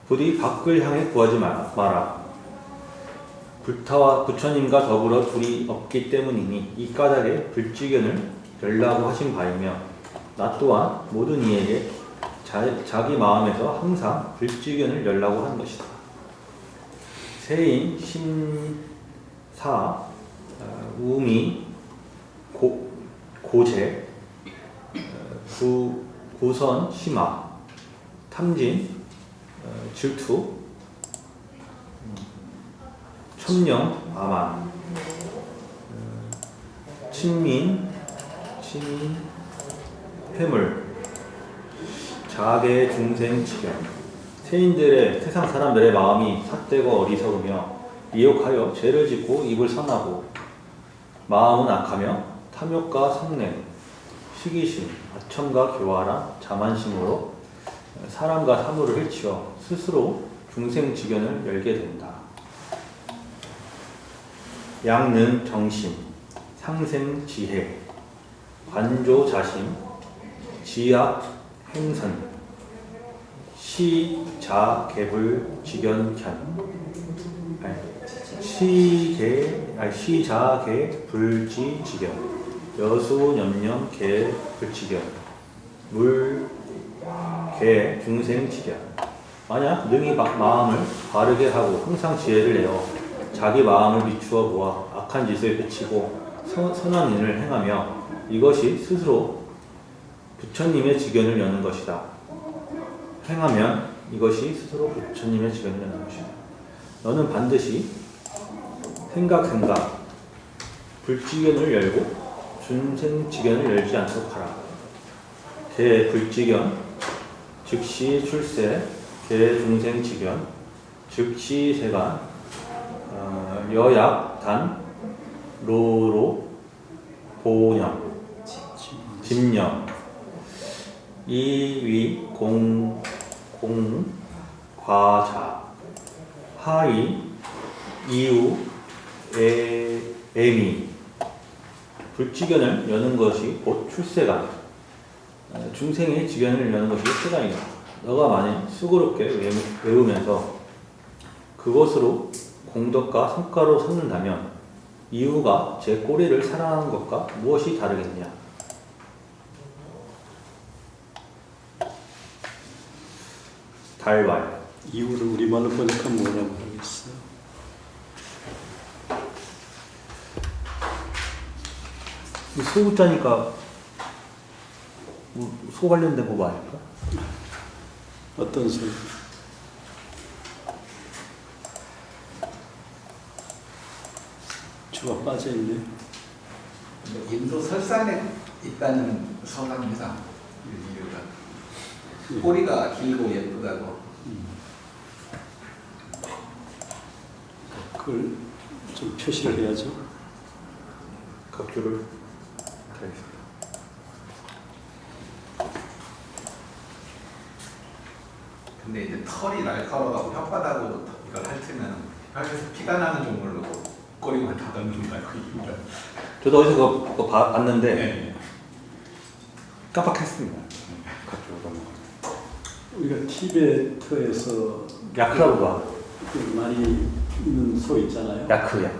부디 밖을 향해 구하지 마라. 불타와 부처님과 더불어 둘이 없기 때문이니 이 까닭에 불지견을 열라고 하신 바이며 나 또한 모든 이에게 자기 마음에서 항상 불지견을 열라고 하는 것이다. 세인, 심사, 우미, 고제, 구선, 심화, 탐진, 질투, 천령, 아만, 친민, 회물, 자계 중생 지견. 세상 사람들의 마음이 삿되고 어리석으며 미혹하여 죄를 짓고 입을 선하고 마음은 악하며 탐욕과 성냄, 시기심, 아첨과 교활한 자만심으로 사람과 사물을 해치어 스스로 중생지견을 열게 된다. 양능 정심, 상생지혜, 관조자심, 지악 행선, 시자개불지견견, 시자개불지지견, 여수염념개불지견, 물개 중생지견. 만약 능히 마음을 바르게 하고 항상 지혜를 내어 자기 마음을 비추어 보아 악한 짓을 그치고 선한 일을 행하며 이것이 스스로 부처님의 지견을 여는 것이다. 행하면 이것이 스스로 부처님의 지견을 여는 것이다. 너는 반드시 생각 불지견을 열고 중생지견을 열지 않도록 하라. 개 불지견 즉시 출세, 개 중생지견 즉시 세간, 여약 단 로로 보념 집념 이위 과자 하이 이우 애미. 불지견을 여는 것이 곧 출세간, 중생의 지견을 여는 것이 세간이다. 너가 만일 수고롭게 외우면서 그것으로 공덕과 성과로 삼는다면 이유가 제 꼬리를 사랑하는 것과 무엇이 다르겠냐? 달왈. 이유를 우리말로 번역하면 뭐라고 하겠어요? 소자니까 소 관련된 거 아닐까? 어떤 소리? 주가 빠져있네. 인도 설산에 있다는 설합니다. 이유가 꼬리가 길고 예쁘다고. 그걸 좀 표시를 해야죠. 각주를 하겠습니다. 근데 이제 털이 날카로워가고 혓바닥으로 이걸 핥으면 혀에서 피가 나는 종물로 꼬리만 닫아놓는다고 이유가. 저도 어디서 그거 봤는데 네. 깜빡했습니다. 각주가 우리가 티베트에서 야크라고 봐. 그 많이 있는 소 있잖아요. 야크.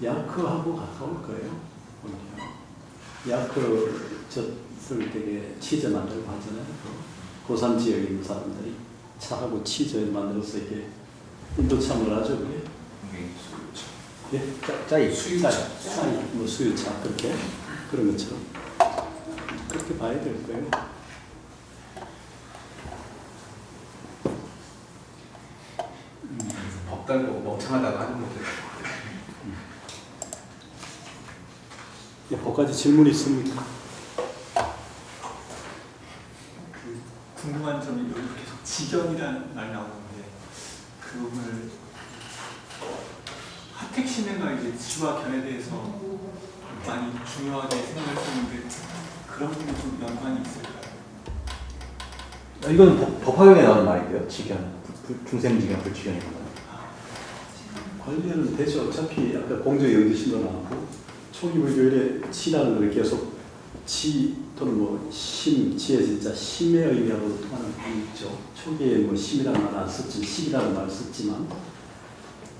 야크하고 가까울 거예요. 야크 젖을 되게 치즈 만들고 하잖아요. 고산 지역에 있는 사람들이 차하고 치즈를 만들어서 이렇게 인도참을 하죠, 그게. 예? 짜이. 수유차, 뭐 수유차 그렇게 그런 것처럼 그렇게 봐야 될 거예요. 법 달고 멍청하다고 하는 것들. 예, 뭐까지 질문 있습니까? 궁금한 점이 여기 계속 지견이라는 말 나오는데 그걸 하택신해가 이제 지와 견에 대해서 많이 중요하게 생각했었는데 그런 부분이 좀 연관이 있을까요? 이건 법화경에 나오는 말인데요. 지견, 중생지견, 불지견이라는 거. 관리는 되죠. 어차피 아까 공조 영지신도 나왔고 초기불교일에 치라는 걸 계속 치 또는 뭐 심, 치에 진짜 심의 의미하고도 통하는 부분이 있죠. 초기에 뭐 심이라는 말 안 썼지만 심이라는 말을 썼지만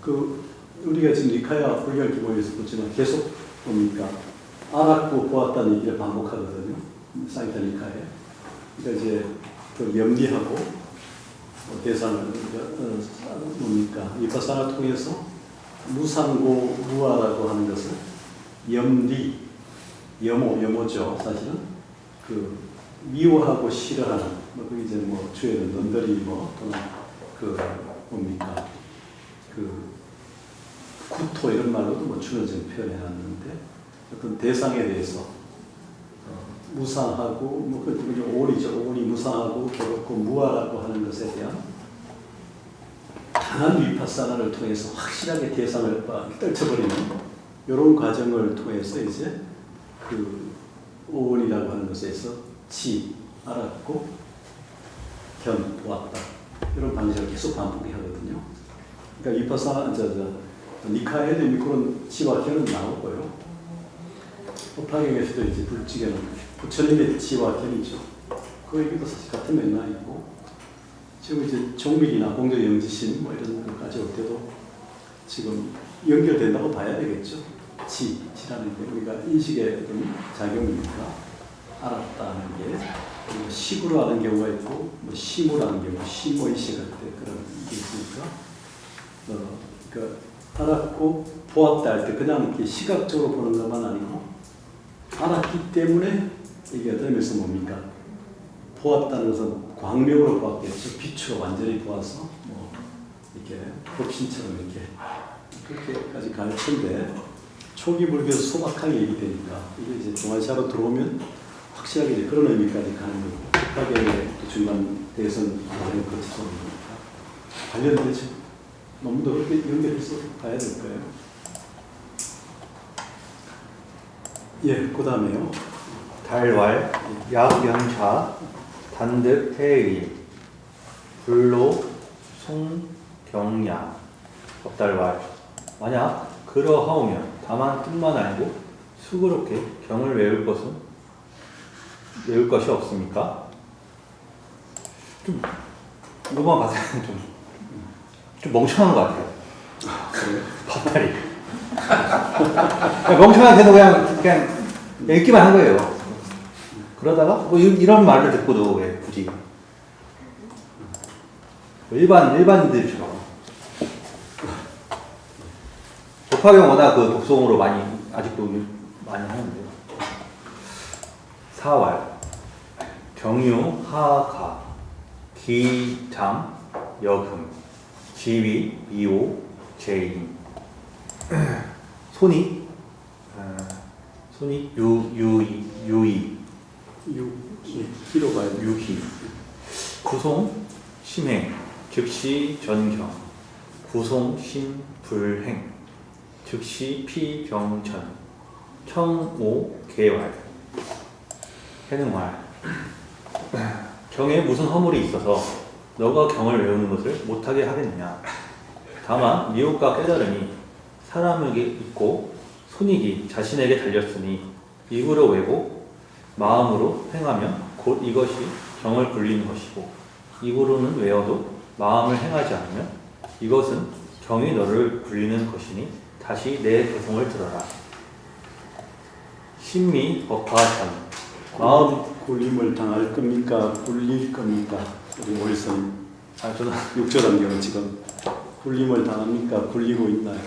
그 우리가 지금 니카야 불교 기본에서 보지만 계속 뭡니까 알았고 보았다는 얘기를 반복하거든요. 사이타 니카에. 그러니까 이제 그 염리하고 대상을 뭡니까 위파사나 통해서 무상고 무아라고 하는 것을 염리 염호죠 사실은 그 미워하고 싫어하는 뭐 그게 이제 뭐 주에는 넌더리 뭐 또는 그 뭡니까 그 구토 이런 말로도 뭐 주는 좀 표현해놨는데 어떤 대상에 대해서 무상하고 뭐 그 오리죠 오리 무상하고 괴롭고 무아라고 하는 것에 대한 강한 위파사나를 통해서 확실하게 대상을 떨쳐버리는 이런 과정을 통해서 이제 그 오원이라고 하는 것에서 지, 알았고, 견, 보았다. 이런 방식을 계속 반복해 하거든요. 그러니까 위파사나, 니카에도 이미 그런 지와 견은 나오고요. 법화경에서도 이제 불지견은 부처님의 지와 견이죠. 그 얘기도 사실 같은 맥락이고, 지금 이제 종밀이나 공조영지심 뭐 이런 것까지 올 때도 지금 연결된다고 봐야 되겠죠. 지라는 게 우리가 인식의 어떤 작용이니까 알았다는 게, 그리고 식으로 하는 경우가 있고, 뭐 심으로 하는 경우, 심의식할 때 그런 게 있으니까, 그러니까 알았고 보았다 할 때 그냥 이렇게 시각적으로 보는 것만 아니고, 알았기 때문에 이게 어떤 의미에서 뭡니까? 보았다는 것은 광명으로 보았겠죠. 빛으로 완전히 보아서 뭐 이렇게 법신처럼 이렇게 그렇게까지 가르쳤는데, 초기 불교에서 소박하게 얘기되니까 이게 이제 중화시아로 들어오면 확실하게 이제 그런 의미까지 가는 거고, 법화경의 중간 대선 과정을 거쳐서 오니까 관련되죠. 너무 더 그렇게 연결해서 봐야 될 거예요. 예, 그 다음에요. 달왈, 약연차, 단득, 해의, 불로, 송, 경야, 법달왈. 만약 그러하오면 다만 뜻만 알고 수그럽게 경을 외울 것이 없습니까? 좀 이거만 봐서는 좀 멍청한 것 같아요. 법달이. 멍청하게도 그냥 읽기만 한 거예요. 그러다가 뭐 이런 말을 듣고도 왜 굳이 일반인들처럼 법화경 워낙 그 독송으로 아직도 많이 하는데요. 사왈, 정유, 하가, 기장, 여금, 지위, 미호, 제인, 손이 유이, 기로 봐야 돼요. 유희, 구송, 심행, 즉시 전경, 구송, 심, 불행, 즉시 피경천, 청오, 개왈, 해능왈. 경에 무슨 허물이 있어서 너가 경을 외우는 것을 못하게 하겠느냐. 다만 미혹과 깨달음이 사람에게 있고 손익이 자신에게 달렸으니 입으로 외고 마음으로 행하면 곧 이것이 경을 굴리는 것이고, 입으로는 외워도 마음을 행하지 않으면 이것은 경이 너를 굴리는 것이니 다시 내 대성을 들어라. 신미 법화전. 마음 굴림을 당할 겁니까? 굴릴 겁니까? 우리 오일선 저는 6조 단계는 지금 굴림을 당합니까? 굴리고 있나요?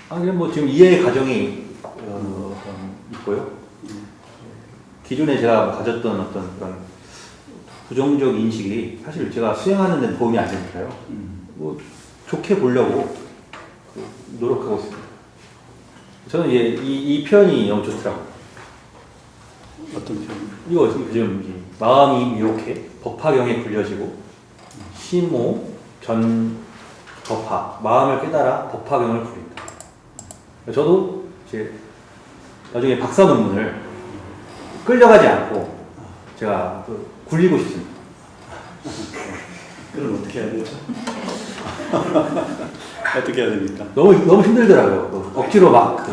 그냥 뭐 지금 이해의 과정이 있고요. 기존에 제가 가졌던 어떤 그런 부정적 인식이 사실 제가 수행하는 데 도움이 안 되니까요. 뭐 좋게 보려고 노력하고 있습니다. 저는 이 표현이 너무 좋더라고요. 어떤 표현? 이거 지금 마음이 이렇게 법화경에 굴려지고 심오 전 법화, 마음을 깨달아 법화경을 굴린다. 저도 이제 나중에 박사 논문을 끌려가지 않고 제가 굴리고 싶습니다. 그럼 어떻게 해야 되죠? 어떻게 해야 됩니까? 너무 힘들더라고요. 억지로 막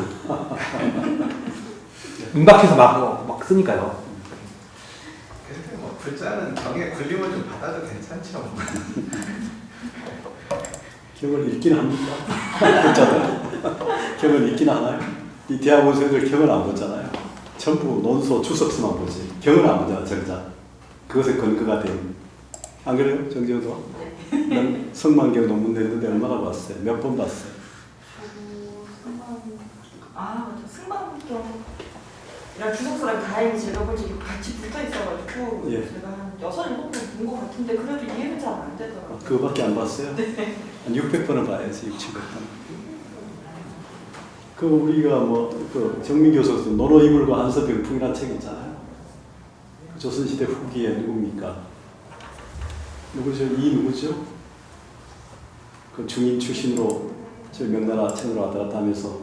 임박해서 막 쓰니까요. 그래서 뭐 불자는 경에 굴림을 좀 받아도 괜찮죠. 경을 읽기는 합니까? 경을 읽기는 하나요? 이 대학원생들 경을 안 보잖아요. 전부 논소, 주석서만 보지. 경을 안 보잖아, 정작. 그것에 근거가 된. 안 그래요, 정재호도? 난 성만경 논문 내는데 얼마나 봤어요? 몇 번 봤어요? 맞아. 승만경. 이랑 주석서랑 다행히 제가 볼지 같이 붙어 있어가지고 예. 제가 한 6, 7번 본 것 같은데 그래도 이해는 잘 안 되더라고요. 그거밖에 안 봤어요? 네. 한 600번은 봐야지, 6, 700번. 그 우리가 그 정민 교수도 노노이물과 한서병풍이라는 책 있잖아요. 조선시대 후기에 누굽니까? 누구죠? 이 누구죠? 그 중인 출신으로 저 명나라 청으로 왔다 갔다 하면서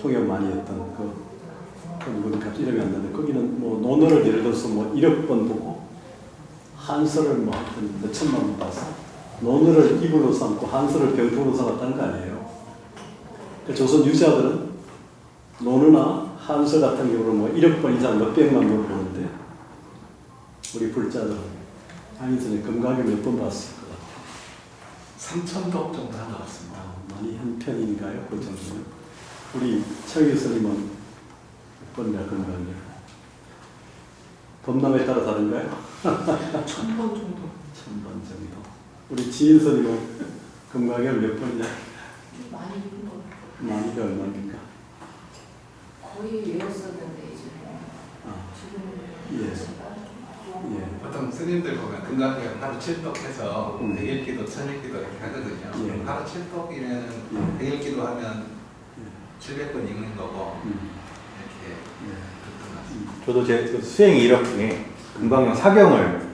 통역 많이 했던 그 누구는 갑자기 이름이 안 나는데 거기는 뭐 논어를 예를 들어서 뭐 1억 번 보고 한서를 뭐 하여튼 몇 천만 번 봐서 논어를 이불로 삼고 한서를 병풍으로 삼았다는 거 아니에요. 그 조선 유자들은 논어나 한서 같은 경우는 뭐 1억 번 이상 몇 백만 번 보는데 우리 불자들은 한인선의 금강을 몇 번 봤을 것 같아요. 3,000덕 정도 한 것 같습니다. 많이 한 편인가요? 그 정도면? 우리 최 교수님은 몇 번이나 금강을? 범람에 따라 다른가요? 1,000번 정도. 1000번 정도. 우리 지인선님은 금강을 몇 번이나? 많이 입은 거 많이가 얼마입니까? 거의 외웠었는데 이제 아, 지금 예. 예. 보통 스님들 보면 금강경 하루 7독 해서 100일기도 1000일기도 이렇게 하거든요. 예. 그럼 하루 7독이면 예. 100일기도 하면 700번 읽는 거고 이렇게 예. 그랬던 것 같습니다. 저도 제 수행 이력 중에 금강경 사경을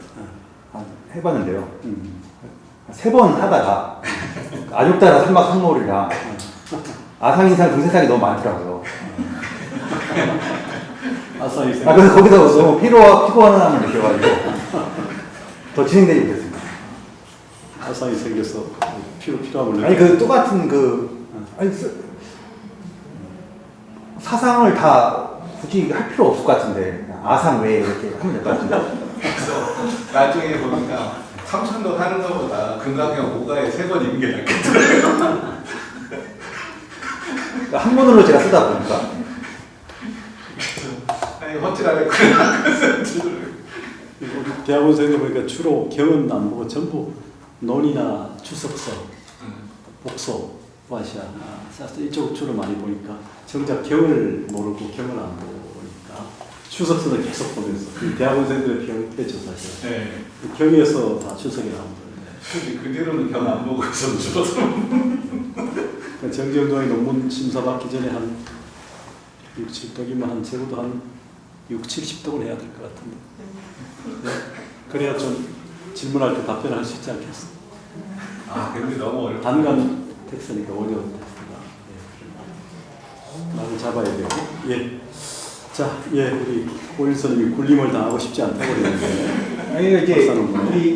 해봤는데요. 3번 하다가 아육다라 삼막상모리랑 아상인상 등세상이 너무 많더라고요. 아사히 그래서 거기서 너무 피곤한 마음을 느껴가지고 더 진행되지 못했습니다. 아사히 생겨서 필요함을 아니 그 똑같은 사상을 다 굳이 할 필요 없을 것 같은데 그냥 아상 외에 이렇게 하면 될 것 같은데. 그래서 나중에 보니까 3,000도 하는 것보다 금강경 5가에 3번 읽는 게 낫겠더라고요. 그러니까 한문으로 제가 쓰다 보니까 아니 헛질하네 그냥 우리 대학원생들 보니까 주로 경은 안 보고 전부 논이나 추석서, 복소, 와시아, 이쪽 주로 많이 보니까 정작 경을 모르고 경을 안 보니까 추석서는 계속 보면서 대학원생들의 병폐죠 사실. 네. 경에서 다 추석이 나오는데 근데 그대로는 경 안 보고 좀 줄어서 정정동이 논문 심사 받기 전에 한 6, 7독이면 한 적어도 한 6, 70독을 해야 될 것 같은데. 네? 그래야 좀 질문할 때 답변을 할 수 있지 않겠어? 아 근데 너무 어렵다. 단간 텍스트니까 어려운 텍스트가. 네. 나를 잡아야 되고. 예. 자, 예, 우리 고일선님이 굴림을 당하고 싶지 않다고 그러는데. 아니 이제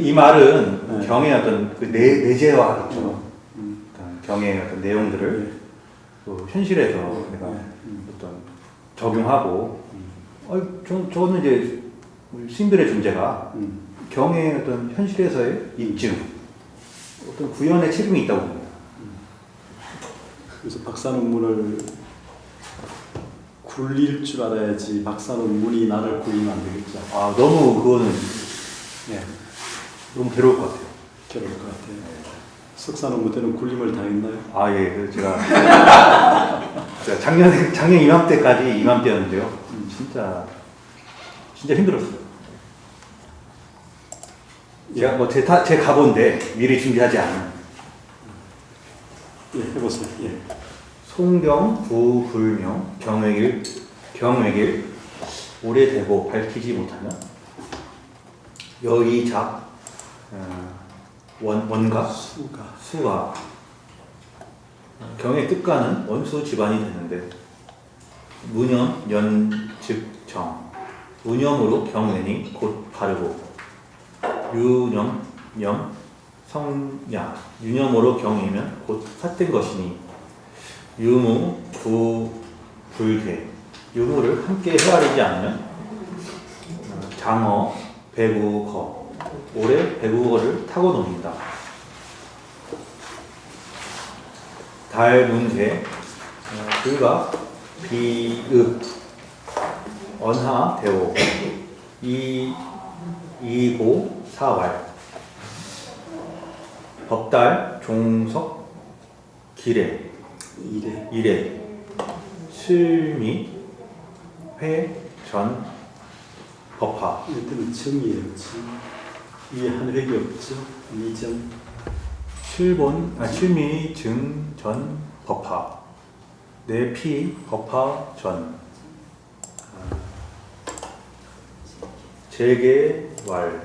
이 말은 네. 경의 어떤 그 내재화겠죠. 경의 어떤 내용들을 또 현실에서 내가 어떤 적용하고. 저는 이제 신들의 존재가 경의 어떤 현실에서의 입증, 어떤 구현의 책임이 있다고 봅니다. 그래서 박사논문을 굴릴 줄 알아야지 박사논문이 나를 굴리면 안 되겠죠. 아 너무 그거는 예. 너무 괴로울 것 같아요. 괴로울 것 같아요. 석사논문 때는 굴림을 당했나요? 아 예, 그래서 제가 작년 이맘때까지 이맘때였는데요. 진짜 힘들었어요. 제가 뭐 제 가본데 미리 준비하지 않은. 예, 해보세요. 예. 송경, 부불명, 경외길, 오래되고 밝히지 못하면 여의작, 원가, 수가 경의 뜻과는 원수 집안이 되는데 무념, 연즉정 무념으로 경외니 곧 바르고 유념, 성야 유념으로 경이면 곧 삿된 것이니 유무, 불괴 유무를 함께 헤아리지 않으면 장어, 배구거 올해 배구거를 타고 논다. 달문세 불가 비읍 언하 대오 이고 사왈 법달 종석 기래 이래 실미 회전 법화 이때는 정이에요. 위에 한 획이 없죠. 미정. 실미 증전 법화 내피 법화 전 재개왈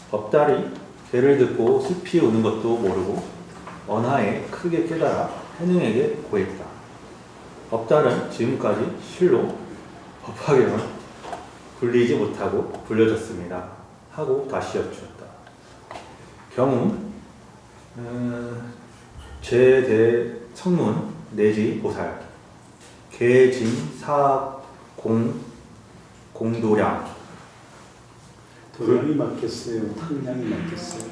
법달이 죄를 듣고 슬피 우는 것도 모르고 언하에 크게 깨달아 해능에게 고했다. 법달은 지금까지 실로 법화경을 굴리지 못하고 불려졌습니다. 하고 다시 여쭈었다. 경은 제대청문 내지 보살 개진사공도량 도량이 맞겠어요? 탕량이 맞겠어요?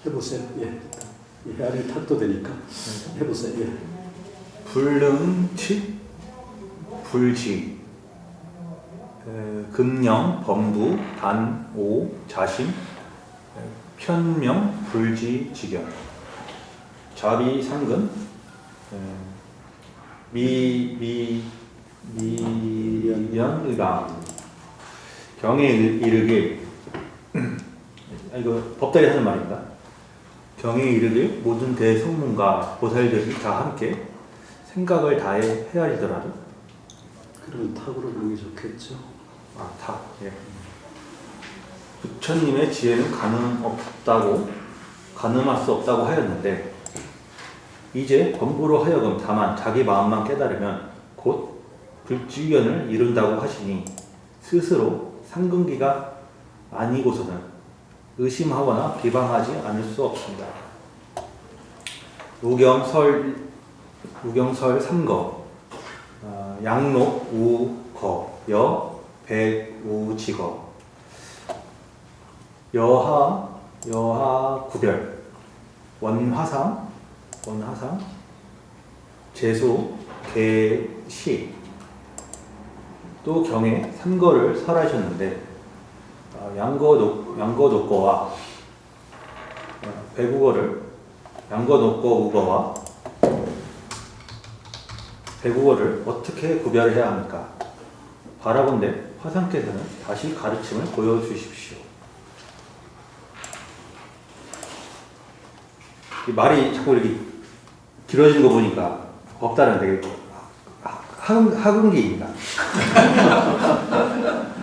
해보세요. 예. 아래 탁도 되니까 해보세요. 예. 불능치 불지 금령 범부 단오 자심 편명 불지 직연 자비 상근 미연의감 경에 이르길 이거 법달이 하는 말입니다. 경에 이르길 모든 대성문과 보살들이 다 함께 생각을 다해 헤아리더라도 그러면 탁으로 보는 게 좋겠죠. 탁. 예. 부처님의 지혜는 가늠할 수 없다고 하였는데 이제 범부로 하여금 다만 자기 마음만 깨달으면 곧 불지견을 이룬다고 하시니 스스로 상근기가 아니고서는 의심하거나 비방하지 않을 수 없습니다. 우경설 3거 양록 우거 여 백우지거 여하 구별 원화상 제수 개시 또 경에 3거를 설하셨는데 양거녹거와 배국어를 양거녹거 우거와 배국어를 어떻게 구별해야 합니까? 바라본데 화상께서는 다시 가르침을 보여주십시오. 이 말이 자꾸 이렇게 길어진 거 보니까 법달은 되게 학은기입니다.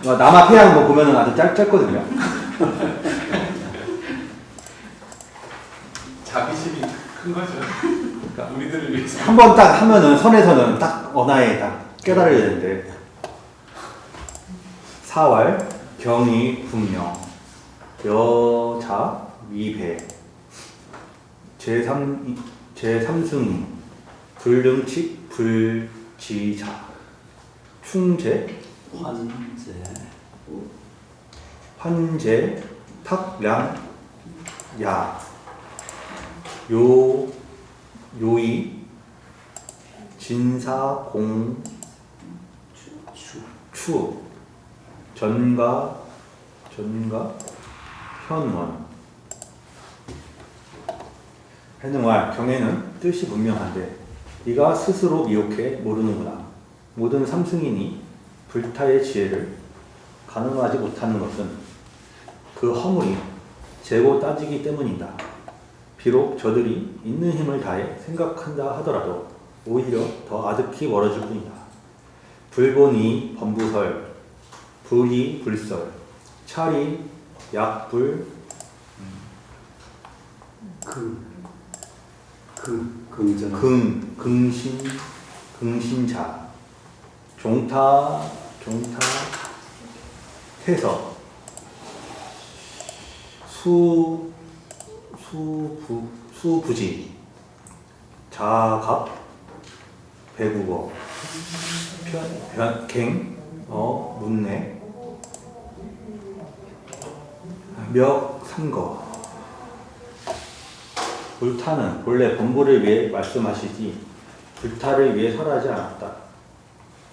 남아 피하는 거 보면은 아주 짧거든요. 자비심이 큰 거죠. 그러니까 우리들을 위해서. 한 번 딱 하면은 선에서는 딱 언하에 딱 깨달아야 되는데 사왈 경이 분명 여자 위배 제3승이 불능칙 불지자 충제 환제 탁량 야 요이 진사공 추 전가 현원 해능활 경에는 뜻이 분명한데 네가 스스로 미혹해 모르는구나. 모든 삼승인이 불타의 지혜를 가늠하지 못하는 것은 그 허물이 재고 따지기 때문이다. 비록 저들이 있는 힘을 다해 생각한다 하더라도 오히려 더 아득히 멀어질 뿐이다. 불본이 범부설, 불이 불설, 찰이 약불, 긍신자, 종타, 태서, 수부지, 자갑, 배국어, 갱, 문내, 멱3거. 불타는 본래 범부를 위해 말씀하시지 불타를 위해 설하지 않았다.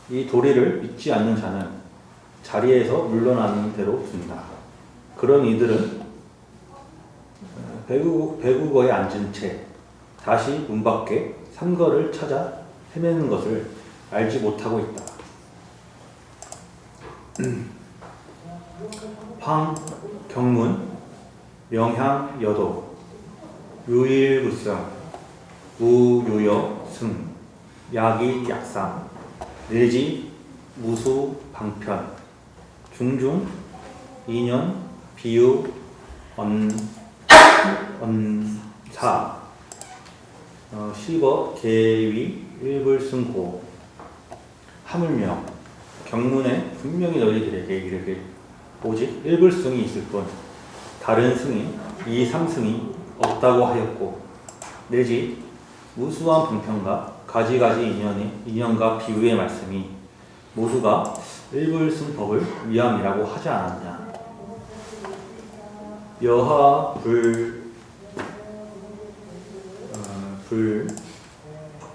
이 도리를 믿지 않는 자는 자리에서 물러나는 대로 둔다. 그런 이들은 배국어에 앉은 채 다시 문 밖에 삼거를 찾아 헤매는 것을 알지 못하고 있다. 황, 경문, 명향, 여도, 유일구성, 우유여, 승, 약이, 약상, 내지, 무수, 방편, 중중, 인연, 비유, 언사, 시버, 계위, 일불승고. 하물며 경문에 분명히 너희들에게 이르길 오직 일불승이 있을 뿐 다른 승이 이 삼승이 없다고 하였고, 내지 무수한 방편과 가지가지 인연과 비유의 말씀이 모두가 일불승법을 위함이라고 하지 않았냐. 여하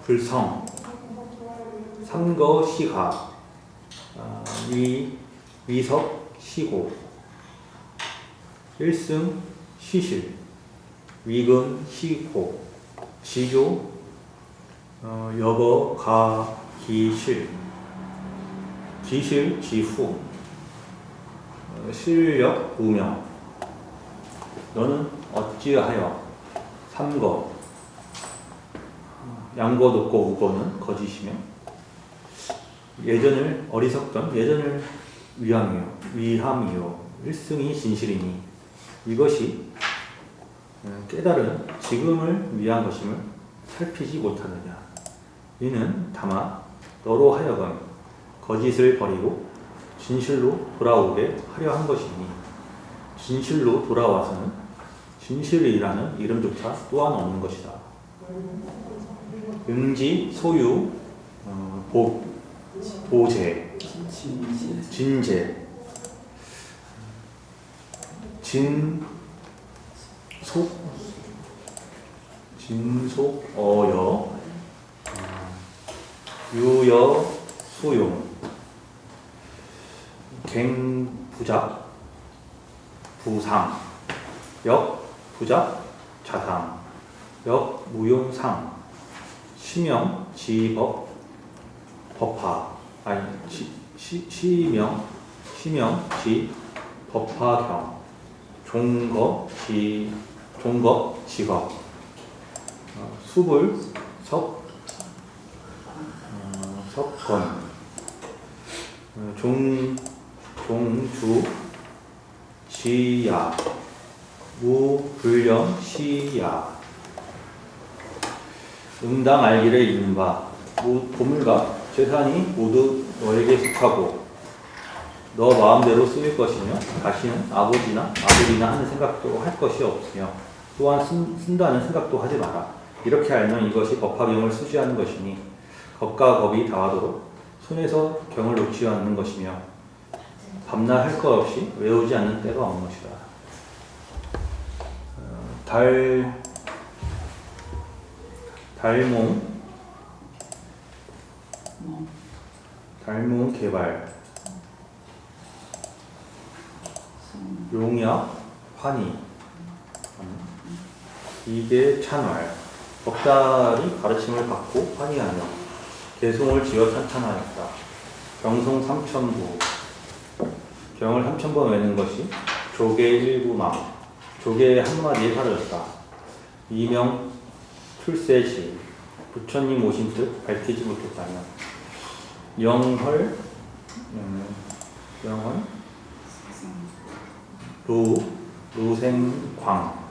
불성 삼거 시가 위석 시고 일승 시실 위근 시호 지교 여거 가 기실 기실 지후 실력 우명. 너는 어찌하여 삼거 양거 높고 우거는 거짓이며 예전을 어리석던 예전을 위함이요 일승이 진실이니 이것이 깨달은 지금을 위한 것임을 살피지 못하느냐. 이는 다만 너로 하여금 거짓을 버리고 진실로 돌아오게 하려 한 것이니 진실로 돌아와서는 진실이라는 이름조차 또한 없는 것이다. 응지, 소유, 보재, 진재, 진속, 어여, 유여, 소용, 갱부작, 부상, 역, 부작, 자상, 역, 무용상, 시명, 지법, 법화, 시명, 지, 법화경, 종거, 직업, 수불, 석건, 종주, 지야, 무불령, 시야. 응당 알기를 있는 바 보물과 재산이 모두 너에게 속하고 너 마음대로 쓰일 것이며 다시는 아버지나 아들이나 하는 생각도 할 것이 없으며 또한 쓴다는 생각도 하지 마라. 이렇게 알면 이것이 법화경을 수지하는 것이니 겁과 겁이 다하도록 손에서 경을 놓지 않는 것이며 밤낮 할 것 없이 외우지 않는 때가 없는 것이다. 달몽 개발 용약 환희 이계 찬활 법달이 가르침을 받고 환희하며 개송을 지어 찬찬하였다. 경송 3000부 경을 3000번 외는 것이 조계 일부망 조계 한마디에 사라졌다. 이명 출세시 부처님 오신 뜻 밝히지 못했다면 영헐 루생광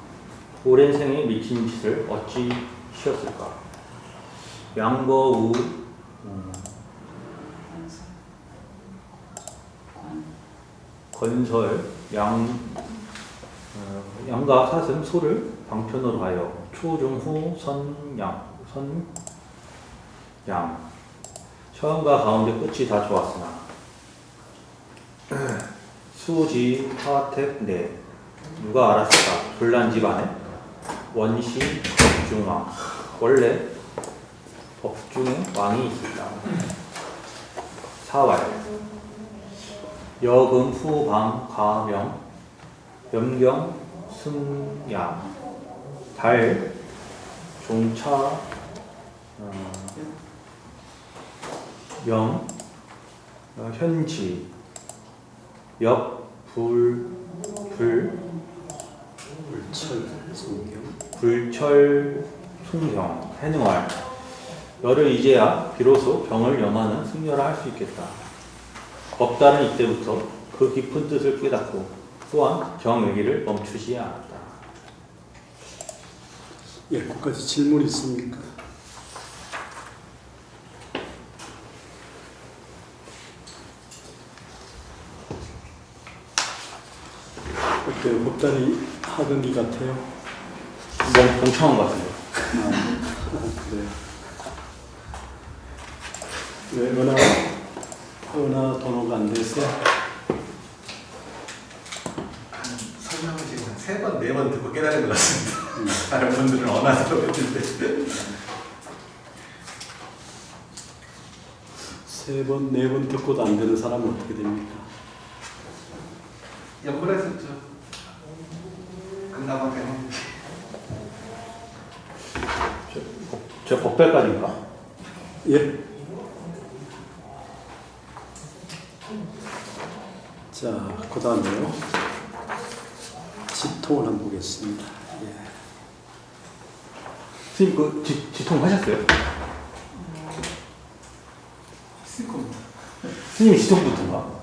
오랜 생에 미친 짓을 어찌 쉬었을까. 양거우 건설 양가 사슴 소를 방편으로 하여 초중후 선양 처음과 가운데 끝이 다 좋았으나 수지 화택내 누가 알았을까. 불난 집안에 원시 법중왕 원래 법중에 왕이 있었다. 사왈 여금 후방 가명 염경 승야 달 종차 영 현지 역 불철 숭경 해능활 너를 이제야 비로소 병을 염하는 승려라 할 수 있겠다. 법달은 이때부터 그 깊은 뜻을 깨닫고 또한 정외기를 멈추지 않았다. 예, 거기까지 질문 있습니까? 어때요? 법단이 하던기 같아요? 너무 공청한 것 같은데. 그래요. 왜 은하 번호가 안 됐어요? 설명을 지금 한 3번, 4번 듣고 깨달은 것 같습니다. 다른 분들은 언하다고 했는데. 3번, 4번 듣고도 안 되는 사람은 어떻게 됩니까? 연구를 했었죠. 끝나고 되는. 저 법별까지인가? 예. 자, 그 다음에요. 지통을 한번 보겠습니다. 예. 선생님 그 지통 하셨어요? 했을 겁니다. 선생님이 지통부터인가?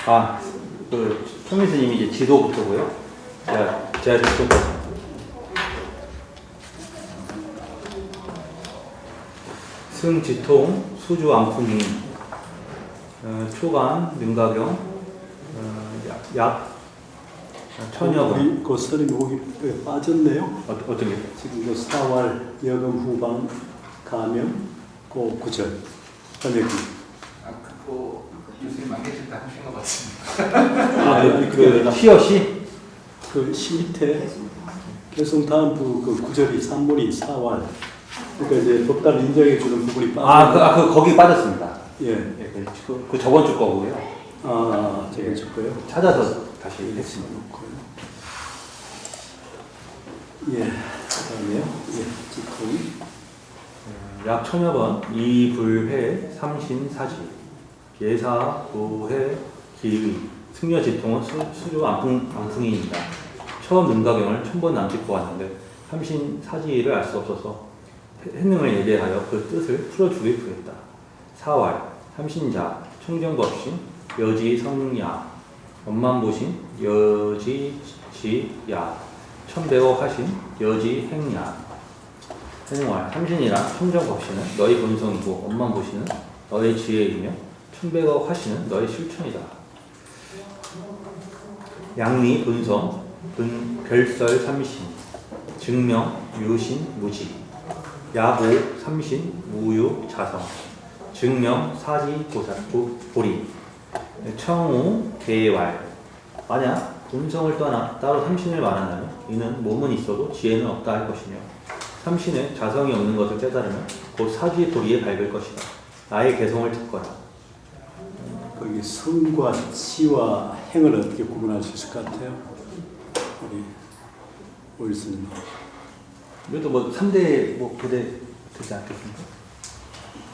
아, 그 총민 스님이 이제 지도부터고요. 제가 지도부터. 승지통, 수주암풍이, 초간, 능가경, 약, 천여번. 우리 그 스님이 거기 빠졌네요. 어떻게? 지금 그 4월 여금 후반 감염 그 구절 번역이. 그거 교수님 안 계실 때 하신 것 같습니다. 그 시어시? 그 시 밑에 개성 다음부 그 구절이 3문이 4월. 그러니까 이제 법단을 인정해 주는 부분이 빠져. 거기 빠졌습니다. 예. 예, 그 저번 주 거고요. 저번 주 거요. 찾아서 다시 했습니다. 예. 그다음에요. 예. 지금 약 천여 번 이불회 삼신사지 예사 부회 기의 승려지통은 수주 안풍입니다. 처음 능가경을 1000번 남짓고 왔는데 삼신사지를 알 수 없어서 해능을 예대하여 그 뜻을 풀어주길 구했다. 4월 삼신자 청정법신 여지성야 엄만보신 여지지야 천배억 하신 여지행야 해능활 삼신이란 청정법신은 너희 본성이고 엄만보신은 너의 지혜이며 천배억 하신은 너의 실천이다. 양리 본성 별설 삼신 증명 유신 무지 야보 삼신 무유 자성 증명 사지 보리 청우 대왈 만약 본성을 떠나 따로 삼신을 말한다면 이는 몸은 있어도 지혜는 없다 할 것이며 삼신에 자성이 없는 것을 깨달으면 곧 사지 도리에 밟을 것이다. 나의 개성을 듣거라. 거기 성과 치와 행을 어떻게 구분할 수 있을 것 같아요? 우리 오일스님. 이것도 뭐 3대 뭐 부대 되지 않겠습니까?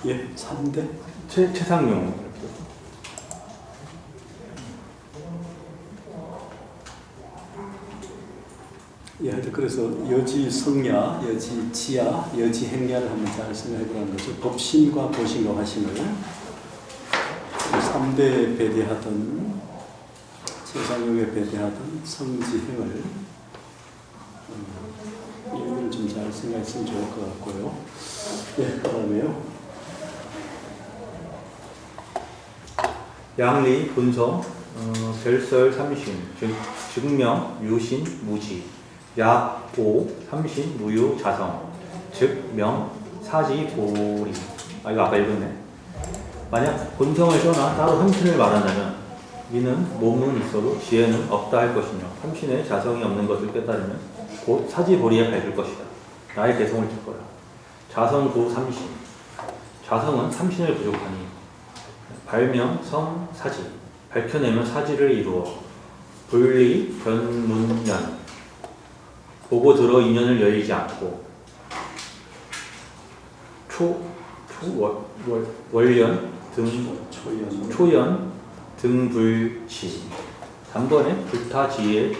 예, 3대? 최상용 예, 하여튼 그래서 여지성야, 여지지야, 여지행야를 한번 잘 생각해 보라는 거죠. 법신과 보신과 화신을 3대에 배대하던 최상용에 배대하던 성지행을 이걸 좀 잘 생각했으면 좋을 것 같고요. 예, 그 다음에요. 양리 본성 별설 삼신 즉 증명 유신 무지 약오 삼신 무유 자성 즉 명 사지 보리. 이거 아까 읽었네. 만약 본성을 떠나 따로 삼신을 말한다면 이는 몸은 있어도 지혜는 없다 할 것이며 삼신에 자성이 없는 것을 깨달으면 곧 사지보리에 밟을 것이다. 나의 개성을 듣거라. 자성 구 삼신 자성은 삼신을 부족하니 발명 성 사지 밝혀내면 사지를 이루어 분리 변문연 보고 들어 인연을 열리지 않고 월연 등 초연 등불치 단번에 불타지에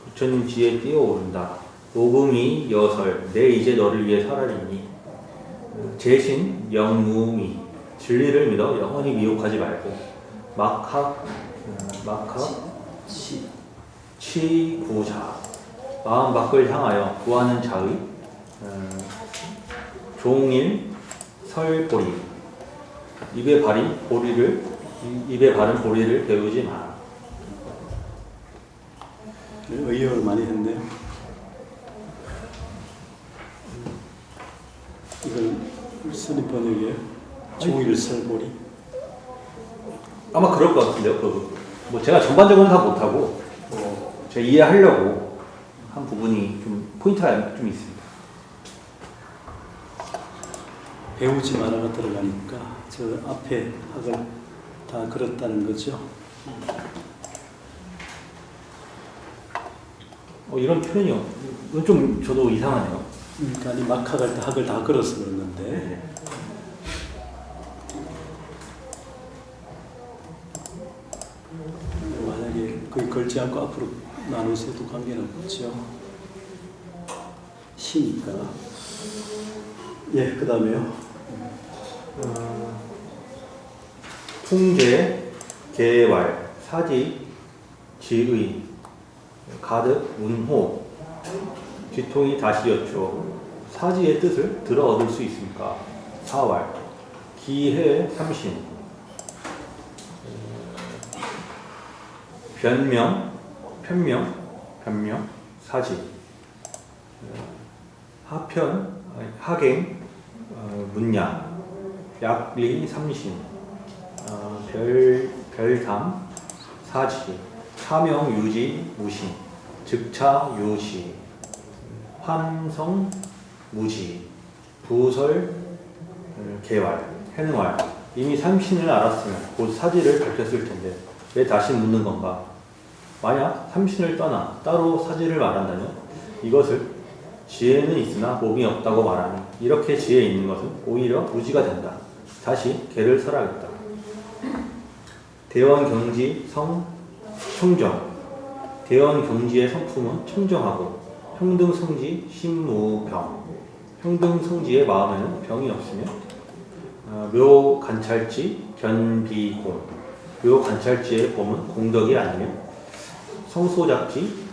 부처님 지에 뛰어오른다. 오금이 여설 내 이제 너를 위해 살아리니 재신 영무미 진리를 믿어 영원히 미혹하지 말고 막학 치구자 마음 밖을 향하여 구하는 자의 종일 설보리 입에 바른 보리를 배우지 마라. 의역을 많이 했네요. 이건 스님 번역이에요. 종일 설보리. 아마 그럴 것 같은데요. 뭐 제가 전반적으로 다 못하고 제가 이해하려고 한 부분이 좀 포인트가 좀 있습니다. 배우지 마라가 들어가니까 저 앞에 학을 다 그렸다는 거죠. 이런 표현이요. 이건 좀 저도 이상하네요. 그러니까 아니 막학할 때 학을 다 걸어서 그랬는데 만약에 거의 걸지 않고 앞으로 나눠서도 관계는 없죠. 시니까. 예, 그 다음에요. 풍제, 개왈, 사지, 지의, 가득, 운호, 뒤통이 다시였죠. 사지의 뜻을 들어 얻을 수 있습니까? 사왈, 기해, 삼신, 변명, 사지, 하편, 하갱, 문양, 약리, 삼신, 별담, 사지, 차명, 유지, 무신, 즉차, 요시, 환성, 무지, 부설, 개왈, 해능왈. 이미 삼신을 알았으면 곧 사지를 밝혔을 텐데 왜 다시 묻는 건가? 만약 삼신을 떠나 따로 사지를 말한다면 이것을 지혜는 있으나 몸이 없다고 말하니 이렇게 지혜 있는 것은 오히려 무지가 된다. 다시 개를 설하겠다. 대원경지 성 청정. 대원경지의 성품은 청정하고 평등성지 신무병. 평등성지의 마음에는 병이 없으며 묘관찰지 견비공. 묘관찰지의 봄은 공덕이 아니며 성소작지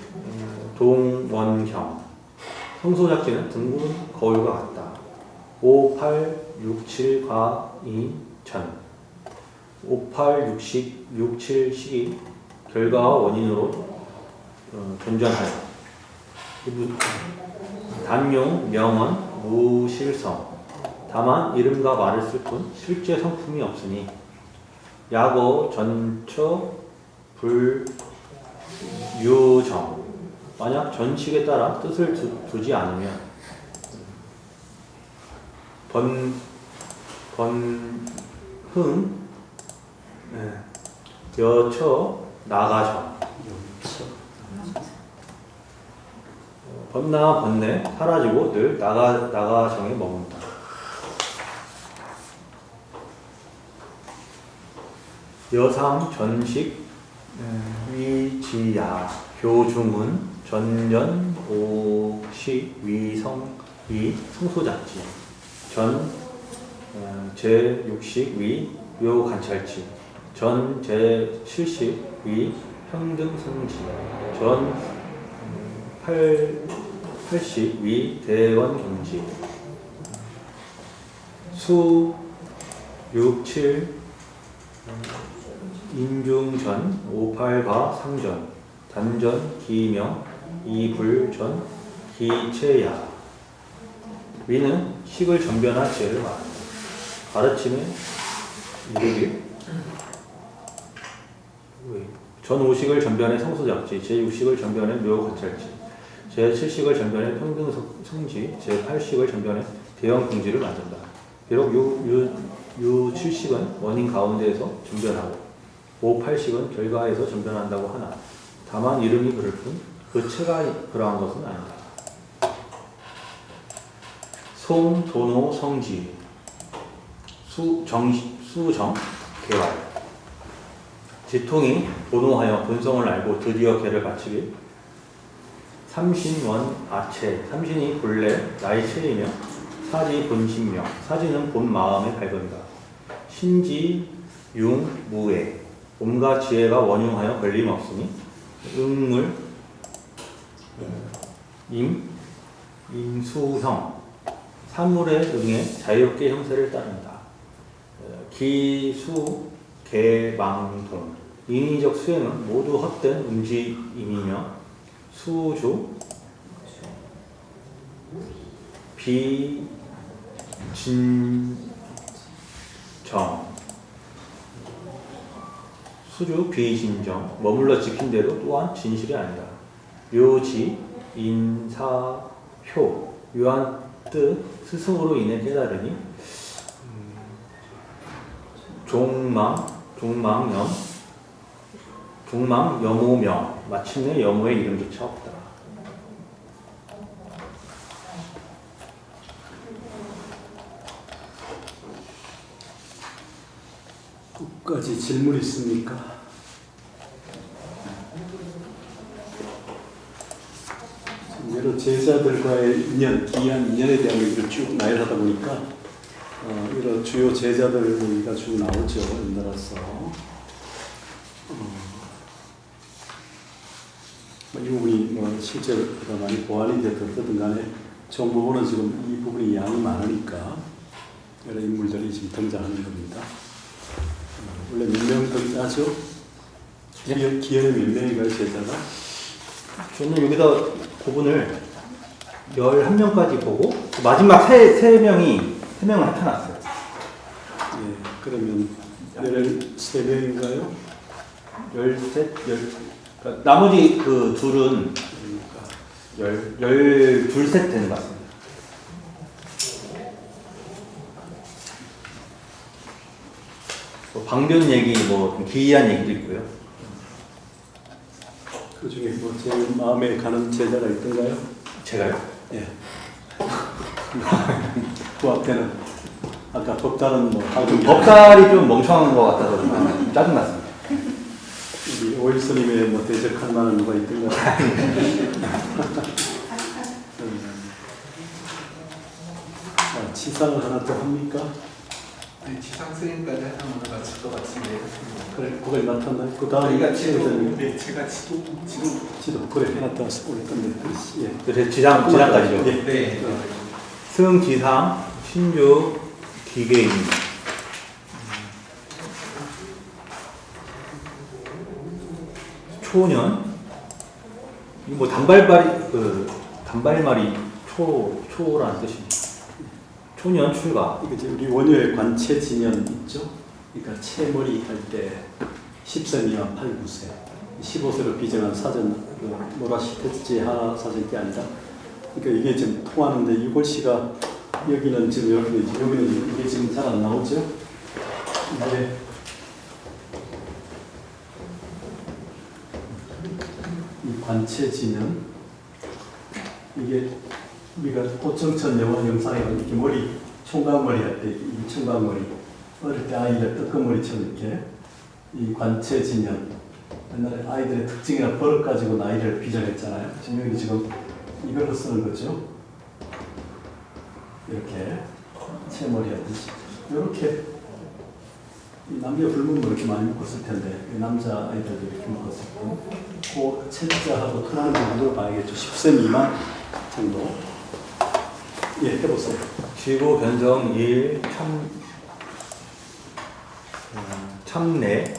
동원경. 성소작지는 둥근 거울과 같다. 5, 8, 6, 7, 과, 2, 전. 5, 8, 6, 7, 식이 결과와 원인으로 존전하여 단용, 명언, 무실성. 다만 이름과 말을 쓸 뿐 실제 성품이 없으니 야거, 전처, 불유정. 만약 전칙에 따라 뜻을 두지 않으면 번흥, 여처, 나가정. 번나 번내 사라지고 늘 나가정에 머문다. 여상 전식 위지야 교중은 전년 오식 위성 위 성소작지 전 제6식 위 묘관찰지 전 제7식 위 평등성지 전 8식 위 대원경지 수 6, 7 인중전 5, 8과 상전 단전 기명 이불전 기체야. 위는 식을 전변한 지혜를 말한다. 가르침의 이르길 전5식을 전변해 성소작지 제6식을 전변해 묘관찰지 제7식을 전변해 평등성지 제8식을 전변해 대형경지를 만든다. 비록 유7식은 원인 가운데에서 전변하고 5, 8식은 결과에서 전변한다고 하나 다만 이름이 그럴 뿐 그 체가 그러한 것은 아니다. 송, 도노, 성지 수정, 개왈 지통이 도노하여 본성을 알고 드디어 개를 바치길 삼신원 아체. 삼신이 본래 나의 체이며 사지 본신명. 사지는 본 마음의 발견이다. 신지 융 무애. 온갖 지혜가 원흉하여 걸림없으니 응물 임수형. 사물에 응해 자유롭게 형세를 따른다. 기수 개망동. 인위적 수행은 모두 헛된 움직임이며 수주 비진정. 수주 비진정. 머물러 지킨 대로 또한 진실이 아니다. 묘지 인사효. 묘한 뜻 스승으로 인해 깨달으니 종망 여모명. 마침내 여모의 이름조차 없다. 끝까지 질문 있습니까? 여러 제자들과의 인연, 기이한 인연에 대한 얘기를 쭉 나열하다 보니까 이런 주요 제자들 얘기가 쭉 나오죠. 연달아서. 이 부분이 실제로 많이 보완이 됐든 간에 전 부분은 지금 이 부분이 양이 많으니까 여러 인물들이 지금 등장하는 겁니다. 원래 몇 명 등장하죠? 기현에 몇 명인가요, 제자가? 저는 여기다 그분을 11명까지 보고 마지막 세 명을 나타났어요. 예, 그러면 13명인가요? 13, 그러니까 나머지 그 둘은 12셋 되는 것 같습니다. 방변 얘기, 좀 기이한 얘기도 있고요. 그 중에 제일 마음에 가는 제자가 있던가요? 제가요? 예. 그 앞에는 아까 법다는 법살이 좀 멍청한 것 같아서 좀 짜증났습니다. 우리 오일스님의 대적할 만한 누가 있던가요? 자, 치상을 하나 더 합니까? 네, 지상 스님까지 하면 맞을 것 같은데. 그래, 그걸 나타나. 그 다음에 네, 제가 지도 그래 해놨다 올릴 건데. 예. 그래서 지상까지죠. 예. 네. 승지상 신주 기계인. 초년. 이 단발말이 초라는 뜻입니다. 초년 출가. 이게 이제 우리 원효의 관체진연 있죠? 그러니까 채머리 할 때 10세 미만 8, 9세 15세로 비정한 사전 모라시테지 하나 사전 게 아니라 그러니까 이게 지금 통하는데 이골 씨가 여기는 지금 여기는 이게 지금 잘 안 나오죠? 이게 이 관체진연 이게 우리가 고청천 영화 영상에 이렇게 머리 총각머리 할 때 이 총각머리 어릴 때 아이들 뜨끈머리처럼 이렇게 이 관체진연 옛날에 아이들의 특징이나 버릇 가지고 나이를 비정했잖아요. 지금 여기 지금 이걸로 쓰는 거죠. 이렇게 채머리 하듯이 이렇게 남녀 불문뭐 이렇게 많이 묶었을 텐데 남자 아이들도 이렇게 묶었을 때 그 채자하고 통하는 정도로 봐야겠죠. 10세 미만 정도. 예, 해보세요. 지구 변성 1 참내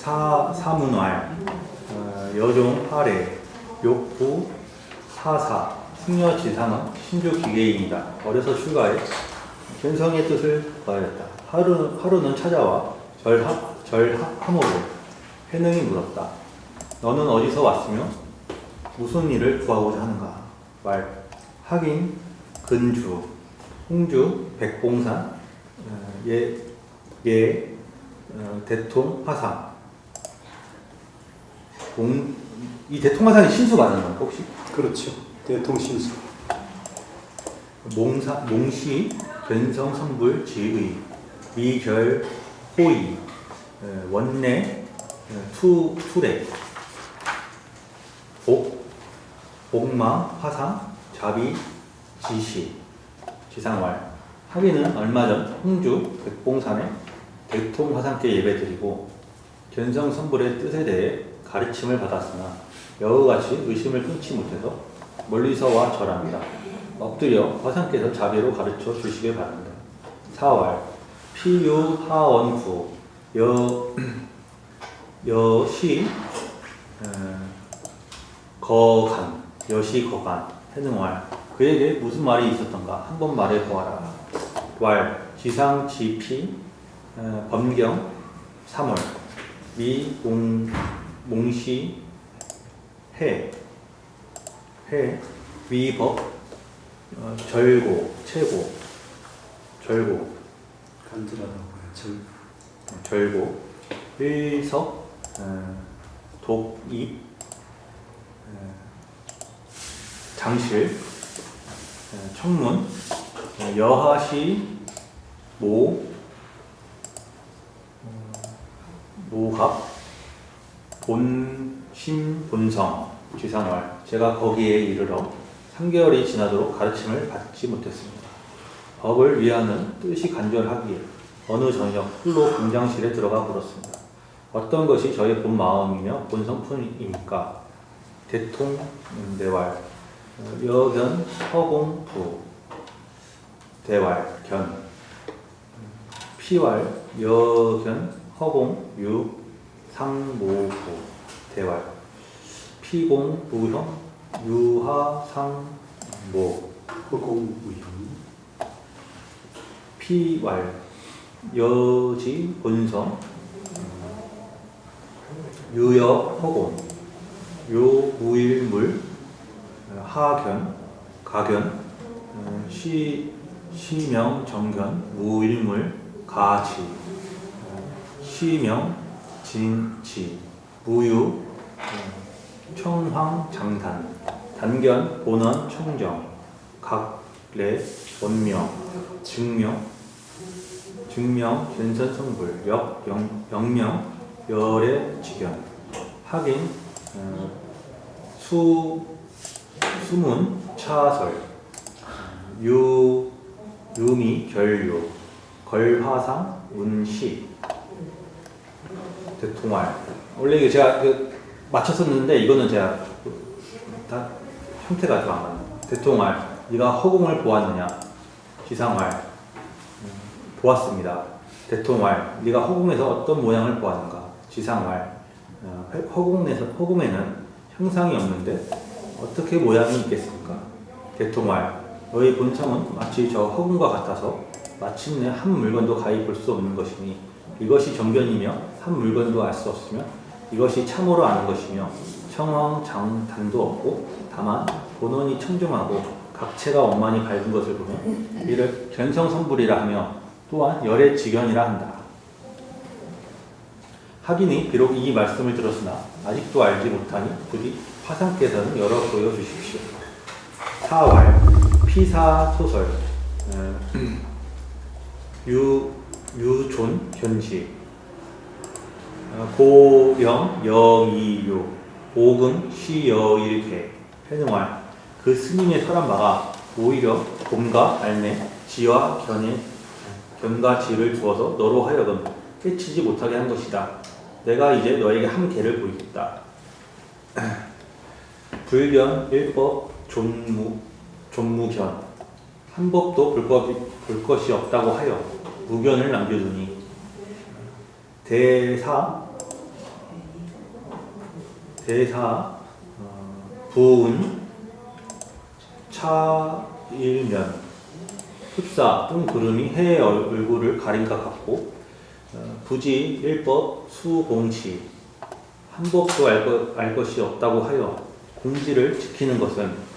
사문활 여종 하래 욕구 사사 승려 지상은 신주 기계인이다. 어려서 출가해 견성의 뜻을 거하였다. 하루는 찾아와 절함으로 해능이 물었다. 너는 어디서 왔으며 무슨 일을 구하고자 하는가? 말 하긴 근주 홍주 백봉산 대통 화산 이 대통 화산이 신수 맞는 건가 혹시? 그렇죠. 대통신수. 몽시 변성 성불 지의 미결 호의 원내 투래 복마, 화상, 자비, 지시, 지상왈. 하기는 얼마 전 홍주 백봉산에 대통화상께 예배드리고 견성선불의 뜻에 대해 가르침을 받았으나 여우같이 의심을 끊지 못해서 멀리서 와 절합니다. 엎드려 화상께서 자비로 가르쳐 주시길 바랍니다. 4월 피유하원구 여시 거간 여시 거간 해능왈. 그에게 무슨 말이 있었던가 한번 말해보아라. 왈 지상지피 범경 3월 몽시 해 위법 절고 최고 절고 간지라다고요. 절고 일석 독입 장실 청문 여하시 모갑 본심 본성 지상왈. 제가 거기에 이르러 3개월이 지나도록 가르침을 받지 못했습니다. 법을 위하는 뜻이 간절하기에 어느 저녁 홀로 공장실에 들어가 물었습니다. 어떤 것이 저의 본 마음이며 본 성품입니까? 대통대왈 여견 허공부 대왈 견 피왈 여견 허공 유 상모부 대왈 피공부형 유하상모 허공무형 피왈 여지 본성 유여 허공 요무일물 하견 가견 시명 정견 무일물 가지 시명 진지 무유 청황 장단 단견 본원 청정 각례 원명 증명 견선성불 영명 열의 직견 하긴 수문 차설 유미 결유 걸화상 운시 대통활. 원래 이거 제가 맞췄었는데 이거는 제가 다 형태가 좀 안 맞네. 대통활. 네가 허공을 보았느냐? 지상활. 보았습니다. 대통활. 네가 허공에서 어떤 모양을 보았는가? 지상활. 허공에는 형상이 없는데 어떻게 모양이 있겠습니까? 대통활. 너의 본성은 마치 저 허공과 같아서 마침내 한 물건도 가히 볼 수 없는 것이니 이것이 정견이며 한 물건도 알 수 없으며 이것이 참으로 아는 것이며 청황장단도 없고 다만 본원이 청정하고 각체가 원만히 밝은 것을 보면 이를 견성선불이라 하며 또한 열의 직견이라 한다. 하기니 비록 이 말씀을 들었으나 아직도 알지 못하니 부디 화상께서는 열어 보여주십시오. 4월 피사소설 유존 견지 고영 여이유 오금 시여일개 해능활. 그 스님의 설한 바가 오히려 곰과 알매 지와 견과 지를 주어서 너로 하여금 깨치지 못하게 한 것이다. 내가 이제 너에게 한 개를 보이겠다. 불견 일법 존무견 한 법도 볼 것이 없다고 하여 무견을 남겨두니 대사 부은 차일면 흡사 뜬구름이 해의 얼굴을 가린 것 같고 부지 일법 수공시 한 법도 알 것이 없다고 하여 공지를 지키는 것은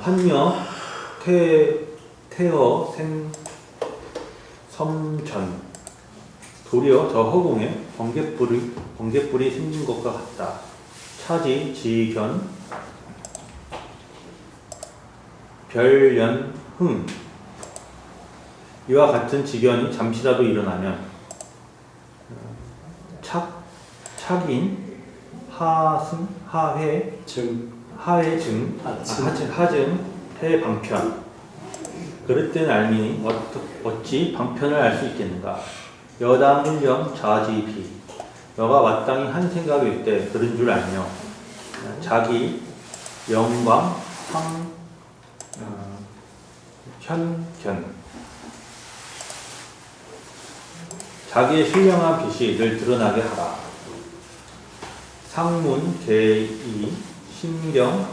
한여 태어 섬전 도리어 저 허공에 번갯불이 생긴 것과 같다. 차지 지견 별연흥 이와 같은 지견이 잠시라도 일어나면 착인 하승, 하회, 하증, 해 방편. 그릇된 알미니 어찌 방편을 알 수 있겠는가? 여당 일령 자지비. 너가 마땅히 한 생각일 때 그런 줄 알며 자기 영광 현견. 자기의 신령한 빛이 늘 드러나게 하라. 상문 개이 신경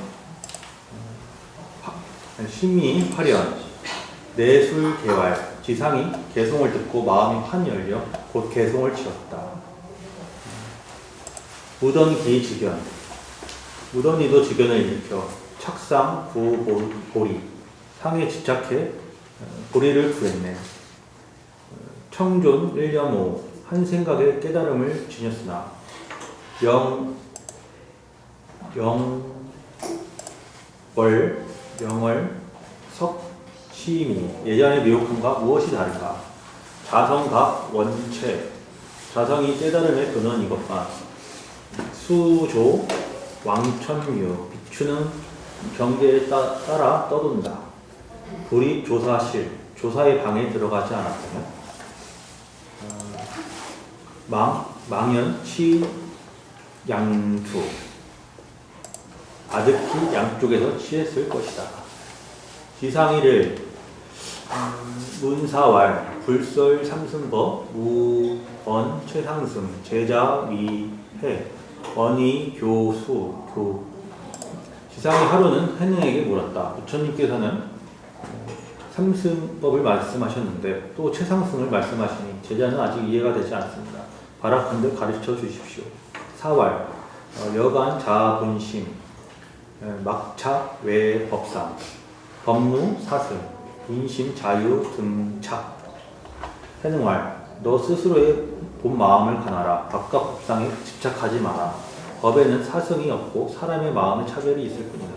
심의 화련 내술 개활. 지상이 개송을 듣고 마음이 환 열려 곧 개송을 지었다. 무던기 직견. 무던이도 직견을 일으켜 착상 구보리. 상에 집착해 보리를 구했네. 청존 1년5 한 생각에 깨달음을 지녔으나 영월 석치미 예전의 미혹함과 무엇이 다른가? 자성각 원체. 자성이 깨달음의 근원 이것만. 수조 왕천유 비추는 경계에 따라 떠돈다. 불이 조사실 조사의 방에 들어가지 않았다면 망연 치 양투 아득히 양쪽에서 취했을 것이다. 지상이를 문사왈 불설 삼승법 무번 최상승 제자 위해 원희 교수 교. 지상이 하루는 해능에게 물었다. 부처님께서는 삼승법을 말씀하셨는데 또 최상승을 말씀하시니 제자는 아직 이해가 되지 않습니다. 바라건대 가르쳐 주십시오. 사왈 여간 자분심 막차 외법상 법무 사승 인심 자유 등착. 해능왈 너 스스로의 본 마음을 가나라. 각각 법상에 집착하지 마라. 법에는 사승이 없고 사람의 마음의 차별이 있을 뿐이다.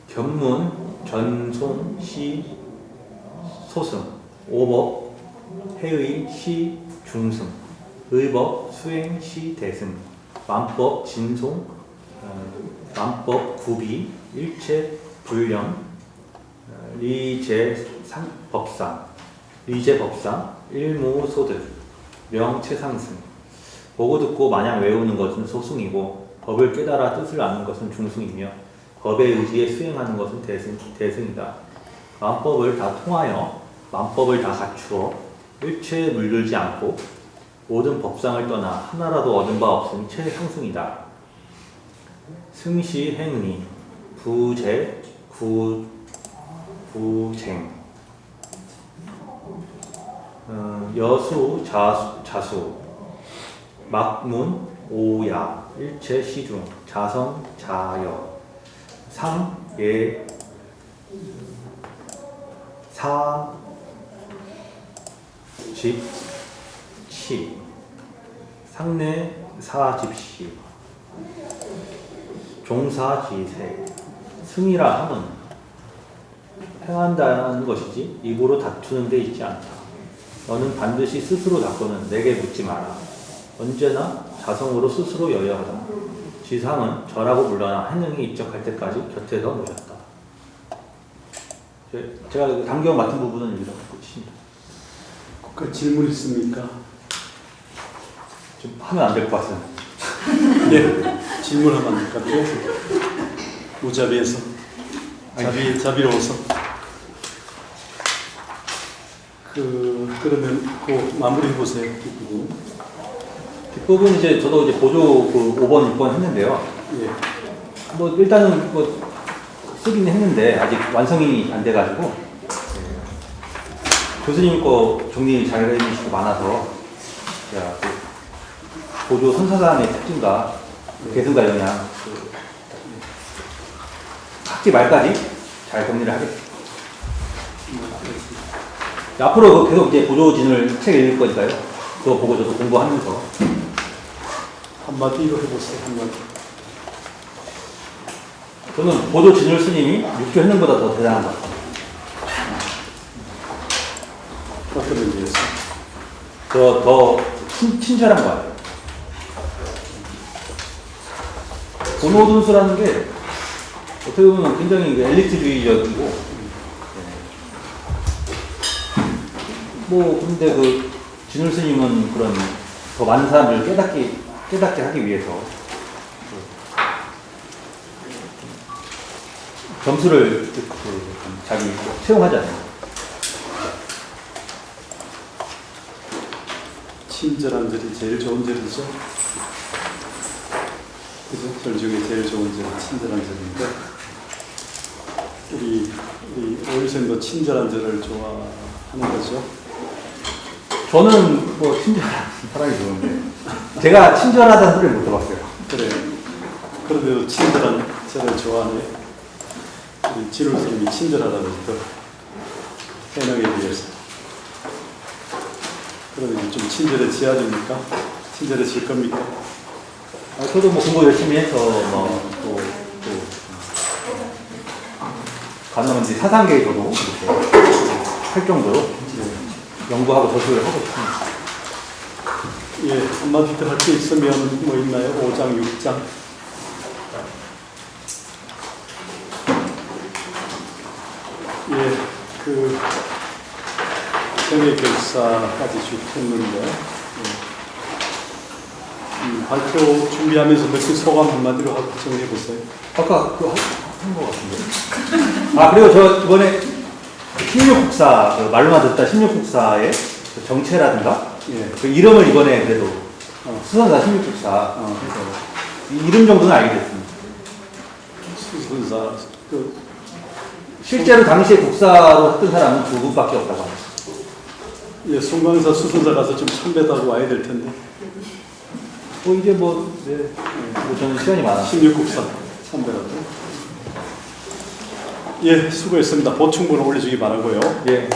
견문 전송 시 소승 오법 해의 시 중승 의법 수행 시 대승 만법 진송 만법 구비 일체 불령 리제 법상 일무소득 명체상승. 보고 듣고 마냥 외우는 것은 소승이고 법을 깨달아 뜻을 아는 것은 중승이며 법의 의지에 수행하는 것은 대승이다. 만법을 다 통하여 만법을 다 갖추어 일체에 물들지 않고 모든 법상을 떠나 하나라도 얻은 바 없으니 최상승이다. 승시 행위 부재 부쟁 여수 자수 막문 오야 일체 시중 자성 자여 상예 사집치 상내 사집시 종사지세. 승이라 함은 행한다는 것이지 입으로 다투는 데 있지 않다. 너는 반드시 스스로 닦고는 내게 묻지 마라. 언제나 자성으로 스스로 여여하다. 지상은 절하고 물러나 해능이 입적할 때까지 곁에서 모셨다. 제가 단경 맡은 부분은 여기서 끝입니다. 그 질문 있습니까? 좀 하면 안 될 것 같습니다. 네, 질문하면 안 될까요? 무자비해서 자비로워서. 그러면 그 마무리해 보세요. 뒷부분 이제 저도 이제 보조 그 5번, 6번 했는데요. 예. 뭐 일단은 뭐 쓰긴 했는데 아직 완성이 안 돼가지고 교수님 거 정리 잘 해주시고 많아서 제가 그 보조 선사단의 특징과 개성과 영향 학기 말까지 잘 정리를 하겠습니다. 앞으로 계속 이제 보조진을 책 읽을 거니까요. 그거 보고 저도 공부하면서 한마디로 해보세요. 한마디. 저는 보조 진율 스님이 6조 했는보다 더 대단한 것 같아요. 어떤 의미에서? 더 친절한 것 같아요. 본호둔수라는 게 어떻게 보면 굉장히 엘리트주의적이고 뭐 근데 그 진울 스님은 그런 더 많은 사람들을 깨닫게 하기 위해서 점수를 자기 채용하잖아요. 친절한 절이 제일 좋은 절이죠. 그죠? 절 중에 제일 좋은 절이 친절한 절인데 우리 오일생도 친절한 절을 좋아하는 거죠. 저는 뭐 친절한 사람이 좋은데 제가 친절하다는 소리를 못 들어봤어요. 그래. 그런데도 친절한 절을 좋아하네. 우리 진울 스님이 친절하다고 또 해명에 비해서. 그러면 좀 친절해져야 됩니까? 친절해질 겁니까? 저도 뭐 공부 열심히 해서 또 가능한 이제 사상계에 저도 이렇게 할 정도로 연구하고 저술을 하고 있습니다. 예, 한마디 더 할 게 있으면 뭐 있나요? 5장, 6장. 예, 그 정예결사까지 쭉 했는데 발표 준비하면서 느낀 소감 한마디로 하고 정리해 보세요. 아까 그 한 거 같은데. 아 그리고 저 이번에 16국사 그 말로만 듣다 16국사의 그 정체라든가 예, 그 이름을 이번에 그래도 수선사 16국사 이 이름 정도는 알게 됐습니다. 수선사 그 실제로 당시에 국사로 했던 사람은 두 분밖에 없다고 합니다. 예, 송광사 수선사 가서 좀 참배하고 와야 될 텐데. 이제 뭐 저는 시간이 많아서 16국사 참배라도. 예, 수고했습니다. 보충본을 올려주기 바라고요. 예.